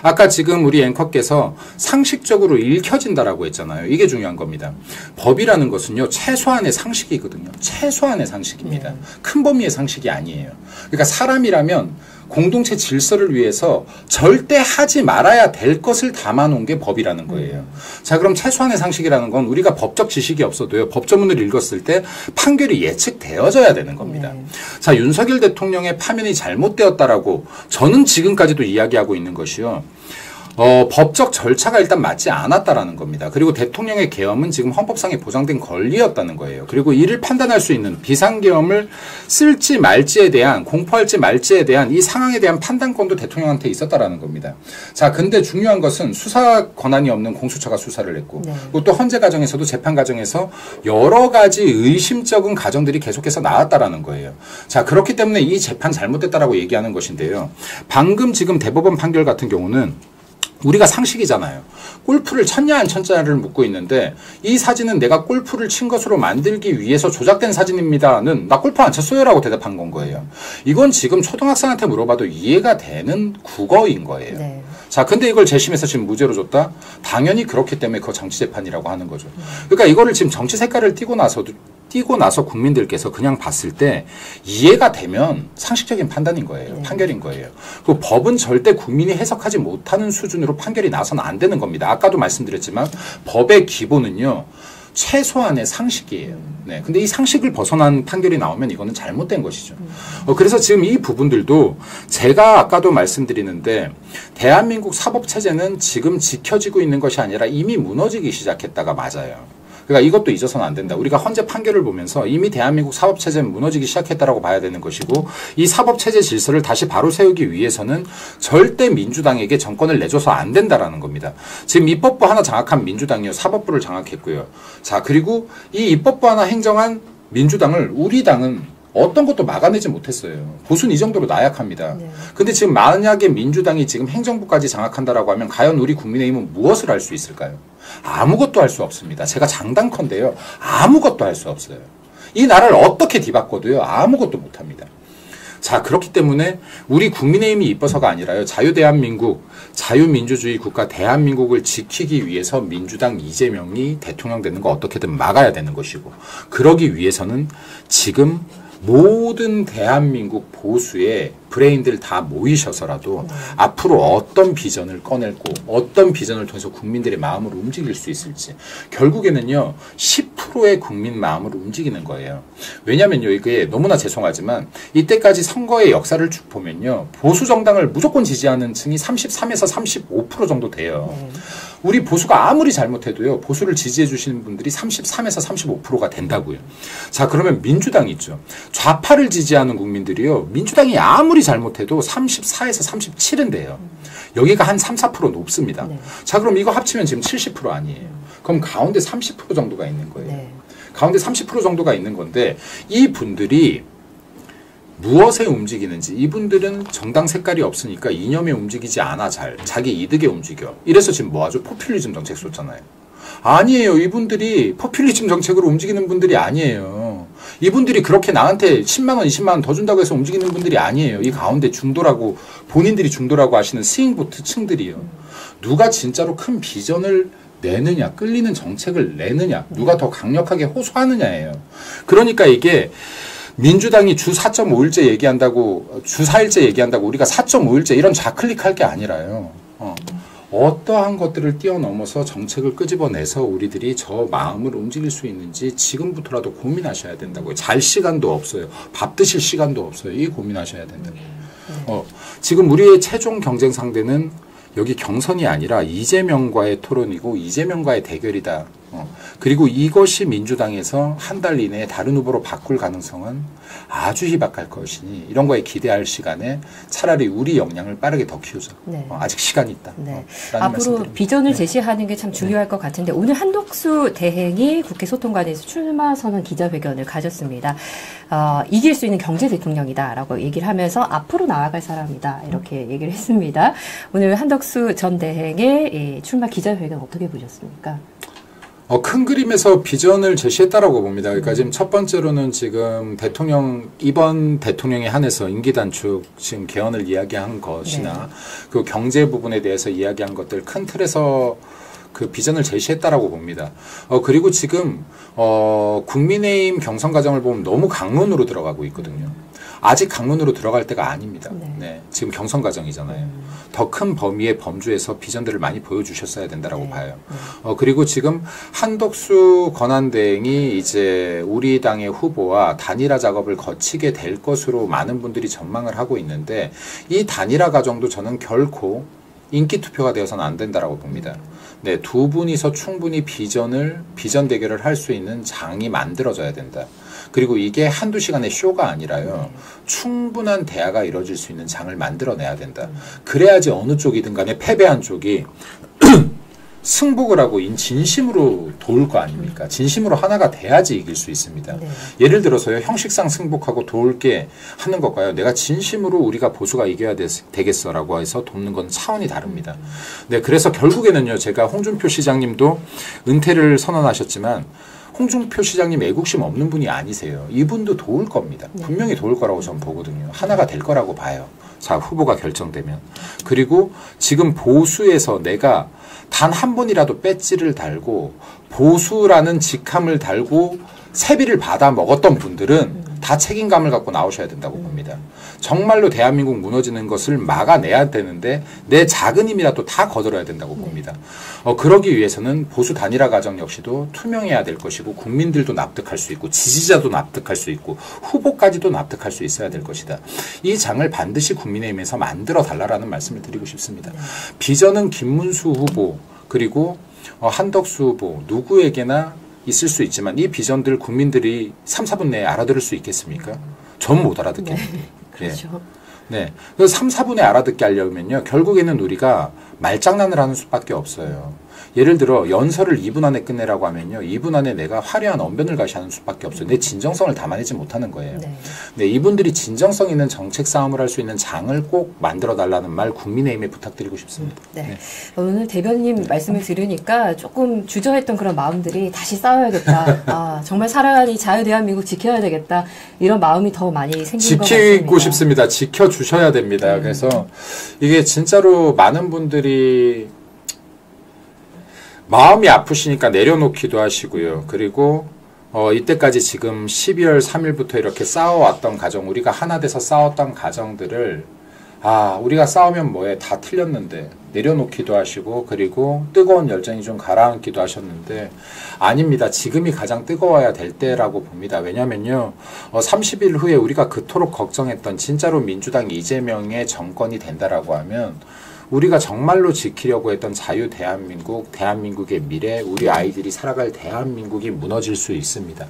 아까 지금 우리 앵커께서 상식적으로 읽혀진다라고 했잖아요. 이게 중요한 겁니다. 법이라는 것은요, 최소한의 상식이거든요. 최소한의 상식입니다. 큰 범위의 상식이 아니에요. 그러니까 사람이라면 공동체 질서를 위해서 절대 하지 말아야 될 것을 담아놓은 게 법이라는 거예요. 자, 그럼 최소한의 상식이라는 건 우리가 법적 지식이 없어도요, 법조문을 읽었을 때 판결이 예측되어져야 되는 겁니다. 자, 윤석열 대통령의 파면이 잘못되었다라고 저는 지금까지도 이야기하고 있는 것이요. 법적 절차가 일단 맞지 않았다라는 겁니다. 그리고 대통령의 계엄은 지금 헌법상에 보장된 권리였다는 거예요. 그리고 이를 판단할 수 있는 비상계엄을 쓸지 말지에 대한, 공포할지 말지에 대한 이 상황에 대한 판단권도 대통령한테 있었다라는 겁니다. 자, 근데 중요한 것은 수사 권한이 없는 공수처가 수사를 했고, 그리고 또 헌재 과정에서도 재판 과정에서 여러 가지 의심적인 과정들이 계속해서 나왔다라는 거예요. 자, 그렇기 때문에 이 재판 잘못됐다라고 얘기하는 것인데요. 방금 지금 대법원 판결 같은 경우는 우리가 상식이잖아요. 골프를 쳤냐 안 쳤냐를 묻고 있는데 이 사진은 내가 골프를 친 것으로 만들기 위해서 조작된 사진입니다는 나 골프 안 쳤어요 라고 대답한 건 거예요. 이건 지금 초등학생한테 물어봐도 이해가 되는 국어인 거예요. 네. 자, 근데 이걸 재심해서 지금 무죄로 줬다? 당연히 그렇기 때문에 그거 정치재판이라고 하는 거죠. 그러니까 이거를 지금 정치 색깔을 띄고 나서 국민들께서 그냥 봤을 때 이해가 되면 상식적인 판단인 거예요. 네. 판결인 거예요. 그 법은 절대 국민이 해석하지 못하는 수준으로 판결이 나서는 안 되는 겁니다. 아까도 말씀드렸지만 법의 기본은요, 최소한의 상식이에요. 네. 근데 이 상식을 벗어난 판결이 나오면 이거는 잘못된 것이죠. 그래서 지금 이 부분들도 제가 아까도 말씀드리는데 대한민국 사법체제는 지금 지켜지고 있는 것이 아니라 이미 무너지기 시작했다가 맞아요. 그러니까 이것도 잊어서는 안 된다. 우리가 헌재 판결을 보면서 이미 대한민국 사법체제는 무너지기 시작했다라고 봐야 되는 것이고, 이 사법체제 질서를 다시 바로 세우기 위해서는 절대 민주당에게 정권을 내줘서 안 된다라는 겁니다. 지금 입법부 하나 장악한 민주당이요, 사법부를 장악했고요. 자, 그리고 이 입법부 하나 행정한 민주당을 우리 당은 어떤 것도 막아내지 못했어요. 보수는 이 정도로 나약합니다. 네. 근데 지금 만약에 민주당이 지금 행정부까지 장악한다라고 하면 과연 우리 국민의힘은 무엇을 할 수 있을까요? 아무것도 할 수 없습니다. 제가 장담컨대요. 아무것도 할 수 없어요. 이 나라를 어떻게 뒤바꿔도요, 아무것도 못합니다. 자, 그렇기 때문에 우리 국민의힘이 이뻐서가 아니라요, 자유대한민국, 자유민주주의 국가 대한민국을 지키기 위해서 민주당 이재명이 대통령 되는 거 어떻게든 막아야 되는 것이고, 그러기 위해서는 지금 모든 대한민국 보수의 브레인들 다 모이셔서라도 앞으로 어떤 비전을 꺼낼고 어떤 비전을 통해서 국민들의 마음을 움직일 수 있을지, 결국에는요 10%의 국민 마음을 움직이는 거예요. 왜냐면요, 이게 너무나 죄송하지만 이때까지 선거의 역사를 쭉 보면요, 보수 정당을 무조건 지지하는 층이 33에서 35% 정도 돼요. 우리 보수가 아무리 잘못해도요, 보수를 지지해 주시는 분들이 33에서 35%가 된다고요. 자, 그러면 민주당이 있죠. 좌파를 지지하는 국민들이요, 민주당이 아무리 잘못해도 34에서 37은 돼요. 여기가 한 3, 4% 높습니다. 네. 자, 그럼 이거 합치면 지금 70% 아니에요. 그럼 가운데 30% 정도가 있는 거예요. 네. 가운데 30% 정도가 있는 건데, 이 분들이 무엇에 움직이는지, 이분들은 정당 색깔이 없으니까 이념에 움직이지 않아. 자기 이득에 움직여. 이래서 지금 뭐하죠? 포퓰리즘 정책 썼잖아요. 아니에요. 이분들이 포퓰리즘 정책으로 움직이는 분들이 아니에요. 이분들이 그렇게 나한테 10만원, 20만원 더 준다고 해서 움직이는 분들이 아니에요. 이 가운데 중도라고, 본인들이 중도라고 하시는 스윙보트 층들이요. 누가 진짜로 큰 비전을 내느냐, 끌리는 정책을 내느냐, 누가 더 강력하게 호소하느냐예요. 그러니까 이게 민주당이 주 4.5일제 얘기한다고, 주 4일제 얘기한다고 우리가 4.5일제 이런 좌클릭할 게 아니라요. 어떠한 것들을 뛰어넘어서 정책을 끄집어내서 우리들이 저 마음을 움직일 수 있는지 지금부터라도 고민하셔야 된다고요. 잘 시간도 없어요. 밥 드실 시간도 없어요. 이 고민하셔야 된다고요. 지금 우리의 최종 경쟁 상대는 여기 경선이 아니라 이재명과의 토론이고 이재명과의 대결이다. 그리고 이것이 민주당에서 한 달 이내에 다른 후보로 바꿀 가능성은 아주 희박할 것이니 이런 거에 기대할 시간에 차라리 우리 역량을 빠르게 더 키우자.
네.
아직 시간이 있다.
네. 앞으로 비전을 제시하는 게 참 중요할 것 같은데 오늘 한덕수 대행이 국회 소통관에서 출마 선언 기자회견을 가졌습니다. 이길 수 있는 경제 대통령이다라고 얘기를 하면서 앞으로 나아갈 사람이다 이렇게 얘기를 했습니다. 오늘 한덕수 전 대행의 출마 기자회견 어떻게 보셨습니까?
큰 그림에서 비전을 제시했다라고 봅니다. 그러니까 지금 첫 번째로는 지금 이번 대통령에 한해서 임기 단축, 지금 개헌을 이야기한 것이나 그 경제 부분에 대해서 이야기한 것들 큰 틀에서 그 비전을 제시했다라고 봅니다. 그리고 지금, 국민의힘 경선 과정을 보면 너무 강론으로 들어가고 있거든요. 아직 강론으로 들어갈 때가 아닙니다. 네. 지금 경선 과정이잖아요. 더 큰 범위의 범주에서 비전들을 많이 보여주셨어야 된다라고 봐요. 그리고 지금 한덕수 권한대행이 이제 우리 당의 후보와 단일화 작업을 거치게 될 것으로 많은 분들이 전망을 하고 있는데 이 단일화 과정도 저는 결코 인기 투표가 되어서는 안 된다라고 봅니다. 네, 두 분이서 충분히 비전 대결을 할 수 있는 장이 만들어져야 된다. 그리고 이게 한두 시간의 쇼가 아니라요. 충분한 대화가 이루어질 수 있는 장을 만들어내야 된다. 그래야지 어느 쪽이든 간에 패배한 쪽이 승복을 하고 진심으로 도울 거 아닙니까? 진심으로 하나가 돼야지 이길 수 있습니다. 예를 들어서요. 형식상 승복하고 도울게 하는 것과요. 내가 진심으로 우리가 보수가 이겨야 되겠어라고 해서 돕는 건 차원이 다릅니다. 네, 그래서 결국에는요. 제가 홍준표 시장님도 은퇴를 선언하셨지만 홍준표 시장님 애국심 없는 분이 아니세요. 이분도 도울 겁니다. 분명히 도울 거라고 저는 보거든요. 하나가 될 거라고 봐요. 자, 후보가 결정되면. 그리고 지금 보수에서 내가 단 한 번이라도 배지를 달고 보수라는 직함을 달고 세비를 받아 먹었던 분들은 다 책임감을 갖고 나오셔야 된다고 봅니다. 정말로 대한민국 무너지는 것을 막아내야 되는데 내 작은 힘이라도 다 거들어야 된다고 봅니다. 그러기 위해서는 보수 단일화 과정 역시도 투명해야 될 것이고 국민들도 납득할 수 있고 지지자도 납득할 수 있고 후보까지도 납득할 수 있어야 될 것이다. 이 장을 반드시 국민의힘에서 만들어 달라라는 말씀을 드리고 싶습니다. 비전은 김문수 후보 그리고 한덕수 후보 누구에게나 있을 수 있지만 이 비전들 국민들이 3, 4분 내에 알아들을 수 있겠습니까? 전 못 알아듣겠는데.
그렇죠.
네. 그래서 3, 4분에 알아듣게 하려면요. 결국에는 우리가 말장난을 하는 수밖에 없어요. 예를 들어 연설을 2분 안에 끝내라고 하면요. 2분 안에 내가 화려한 언변을 가시하는 수밖에 없어요. 내 진정성을 담아내지 못하는 거예요. 네, 이분들이 진정성 있는 정책 싸움을 할 수 있는 장을 꼭 만들어달라는 말 국민의힘에 부탁드리고 싶습니다.
네. 오늘 대변인 말씀을 들으니까 조금 주저했던 그런 마음들이 다시 싸워야겠다. 정말 살아가니 자유대한민국 지켜야 되겠다. 이런 마음이 더 많이 생긴 것 같습니다.
지키고 싶습니다. 지켜주셔야 됩니다. 그래서 이게 진짜로 많은 분들이 마음이 아프시니까 내려놓기도 하시고요. 그리고 이때까지 지금 12월 3일부터 이렇게 싸워왔던 가정, 우리가 하나 돼서 싸웠던 가정들을 우리가 싸우면 뭐해 다 틀렸는데 내려놓기도 하시고 그리고 뜨거운 열정이 좀 가라앉기도 하셨는데 아닙니다. 지금이 가장 뜨거워야 될 때라고 봅니다. 왜냐면요. 30일 후에 우리가 그토록 걱정했던 진짜로 민주당 이재명의 정권이 된다라고 하면 우리가 정말로 지키려고 했던 자유 대한민국, 대한민국의 미래, 우리 아이들이 살아갈 대한민국이 무너질 수 있습니다.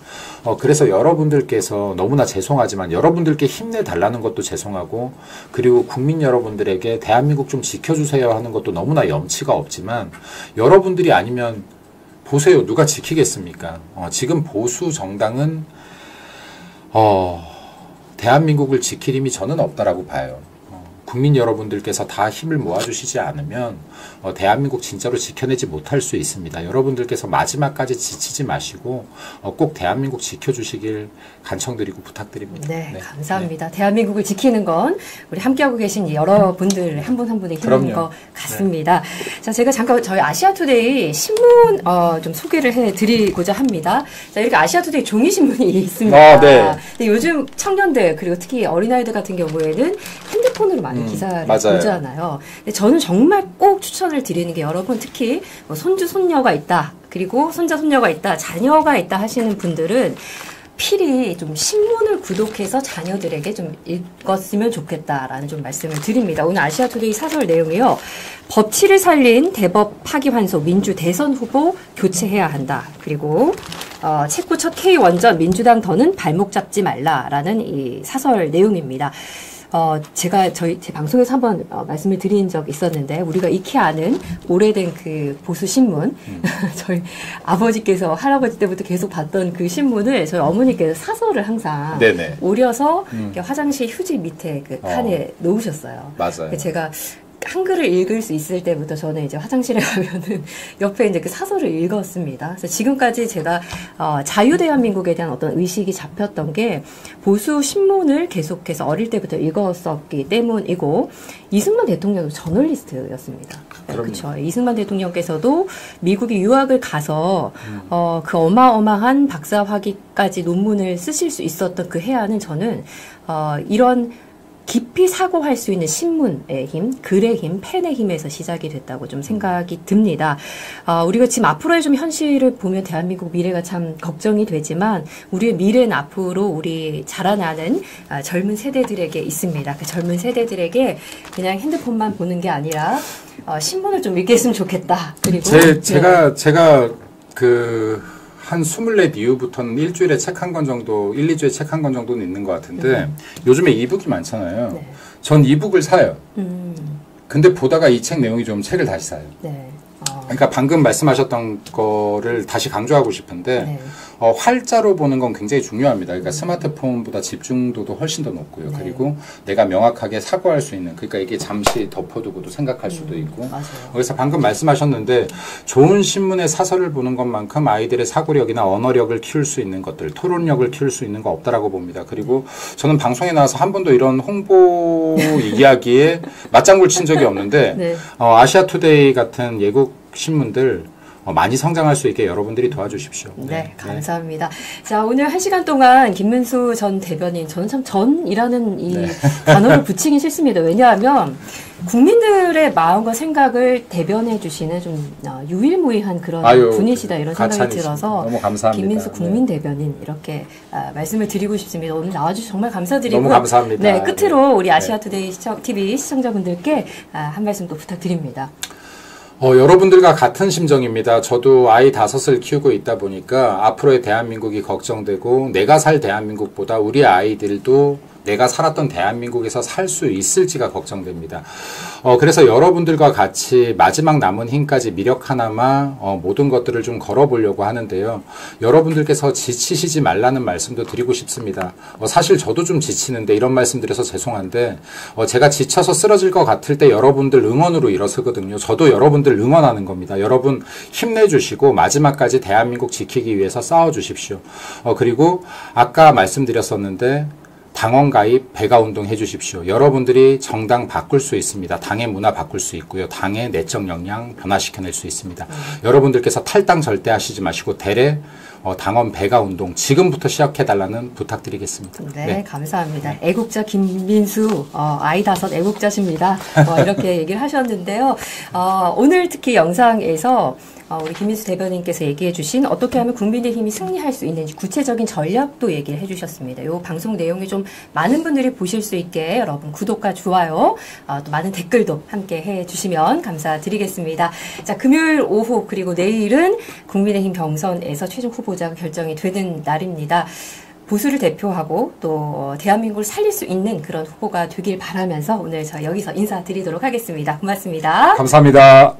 그래서 여러분들께서 너무나 죄송하지만 여러분들께 힘내달라는 것도 죄송하고 그리고 국민 여러분들에게 대한민국 좀 지켜주세요 하는 것도 너무나 염치가 없지만 여러분들이 아니면 보세요. 누가 지키겠습니까? 지금 보수 정당은 대한민국을 지킬 힘이 저는 없다라고 봐요. 국민 여러분들께서 다 힘을 모아주시지 않으면 대한민국 진짜로 지켜내지 못할 수 있습니다. 여러분들께서 마지막까지 지치지 마시고 꼭 대한민국 지켜주시길 간청드리고 부탁드립니다.
네, 감사합니다. 대한민국을 지키는 건 우리 함께하고 계신 여러분들 한 분 한 분의 힘인 것 같습니다. 자, 제가 잠깐 저희 아시아투데이 신문 좀 소개를 해드리고자 합니다. 자, 이렇게 아시아투데이 종이신문이 있습니다.
네.
근데 요즘 청년들 그리고 특히 어린아이들 같은 경우에는 핸드폰으로 많이 기사를 보잖아요. 근데 저는 정말 꼭 추천을 드리는 게 여러분 특히 뭐 손주 손녀가 있다. 그리고 손자 손녀가 있다. 자녀가 있다 하시는 분들은 필히 좀 신문을 구독해서 자녀들에게 좀 읽었으면 좋겠다라는 좀 말씀을 드립니다. 오늘 아시아투데이 사설 내용이요. 법치를 살린 대법 파기환속 민주 대선 후보 교체해야 한다. 그리고 체코 첫 K-원전 민주당 더는 발목 잡지 말라라는 이 사설 내용입니다. 제가 제 방송에서 한번 말씀을 드린 적 있었는데, 우리가 익히 아는 오래된 그 보수신문, 저희 아버지께서 할아버지 때부터 계속 봤던 그 신문을 저희 어머니께서 사설을 항상
네네.
오려서 화장실 휴지 밑에 그 칸에 놓으셨어요.
맞아요.
제가 한글을 읽을 수 있을 때부터 저는 이제 화장실에 가면은 옆에 이제 그 사설을 읽었습니다. 그래서 지금까지 제가 자유대한민국에 대한 어떤 의식이 잡혔던 게 보수 신문을 계속해서 어릴 때부터 읽었었기 때문이고, 이승만 대통령도 저널리스트였습니다. 그렇죠. 이승만 대통령께서도 미국에 유학을 가서 그 어마어마한 박사학위까지 논문을 쓰실 수 있었던 그 해안은 저는 이런 깊이 사고할 수 있는 신문의 힘, 글의 힘, 펜의 힘에서 시작이 됐다고 좀 생각이 듭니다. 우리가 지금 앞으로의 좀 현실을 보면 대한민국 미래가 참 걱정이 되지만, 우리의 미래는 앞으로 우리 자라나는 젊은 세대들에게 있습니다. 그 젊은 세대들에게 그냥 핸드폰만 보는 게 아니라 신문을 좀 읽겠으면 좋겠다. 그리고
제가 한 24 이후부터는 일주일에 책 한 권 정도, 1, 2주에 책 한 권 정도는 있는 것 같은데, 요즘에 이북이 많잖아요.
네.
전 이북을 사요. 근데 보다가 이 책 내용이 좀 책을 다시 사요.
네.
그러니까 방금 말씀하셨던 거를 다시 강조하고 싶은데,
네.
활자로 보는 건 굉장히 중요합니다. 그러니까 스마트폰보다 집중도도 훨씬 더 높고요.
네.
그리고 내가 명확하게 사고할 수 있는, 그러니까 이게 잠시 덮어두고도 생각할 수도 있고.
맞아요.
그래서 방금 말씀하셨는데, 좋은 신문의 사설을 보는 것만큼 아이들의 사고력이나 언어력을 키울 수 있는 것들, 토론력을 키울 수 있는 거 없다라고 봅니다. 그리고 저는 방송에 나와서 한 번도 이런 홍보 이야기에 맞장구를 친 적이 없는데,
네.
아시아투데이 같은 예국 신문들 많이 성장할 수 있게 여러분들이 도와주십시오.
네, 감사합니다. 자, 오늘 1시간 동안 김문수 전 대변인, 저는 참 전이라는 이 단어를 붙이긴 싫습니다. 왜냐하면 국민들의 마음과 생각을 대변해 주시는 좀 유일무이한 그런 분이시다, 이런 생각이 들어서
너무 감사합니다.
김민수 국민 대변인 이렇게 말씀을 드리고 싶습니다. 오늘 나와주셔서 정말 감사드리고,
너무 감사합니다.
네, 끝으로 우리 아시아투데이 TV 시청자분들께 한 말씀 또 부탁드립니다.
여러분들과 같은 심정입니다. 저도 아이 5을 키우고 있다 보니까 앞으로의 대한민국이 걱정되고, 내가 살 대한민국보다 우리 아이들도 내가 살았던 대한민국에서 살 수 있을지가 걱정됩니다. 그래서 여러분들과 같이 마지막 남은 힘까지 미력 하나마 모든 것들을 좀 걸어보려고 하는데요. 여러분들께서 지치시지 말라는 말씀도 드리고 싶습니다. 사실 저도 좀 지치는데, 이런 말씀 드려서 죄송한데, 제가 지쳐서 쓰러질 것 같을 때 여러분들 응원으로 일어서거든요. 저도 여러분들 응원하는 겁니다. 여러분 힘내주시고 마지막까지 대한민국 지키기 위해서 싸워주십시오. 그리고 아까 말씀드렸었는데, 당원 가입, 배가 운동 해주십시오. 여러분들이 정당 바꿀 수 있습니다. 당의 문화 바꿀 수 있고요. 당의 내적 역량 변화시켜낼 수 있습니다. 여러분들께서 탈당 절대 하시지 마시고 대래 당원 배가 운동 지금부터 시작해달라는 부탁드리겠습니다.
네, 감사합니다. 애국자 김민수, 아이 5 애국자십니다. 이렇게 얘기를 하셨는데요. 오늘 특히 영상에서 우리 김민수 대변인께서 얘기해 주신 어떻게 하면 국민의힘이 승리할 수 있는지 구체적인 전략도 얘기를 해 주셨습니다. 이 방송 내용이 좀 많은 분들이 보실 수 있게 여러분 구독과 좋아요, 또 많은 댓글도 함께 해 주시면 감사드리겠습니다. 자, 금요일 오후 그리고 내일은 국민의힘 경선에서 최종 후보자가 결정이 되는 날입니다. 보수를 대표하고 또 대한민국을 살릴 수 있는 그런 후보가 되길 바라면서 오늘 저 여기서 인사드리도록 하겠습니다. 고맙습니다.
감사합니다.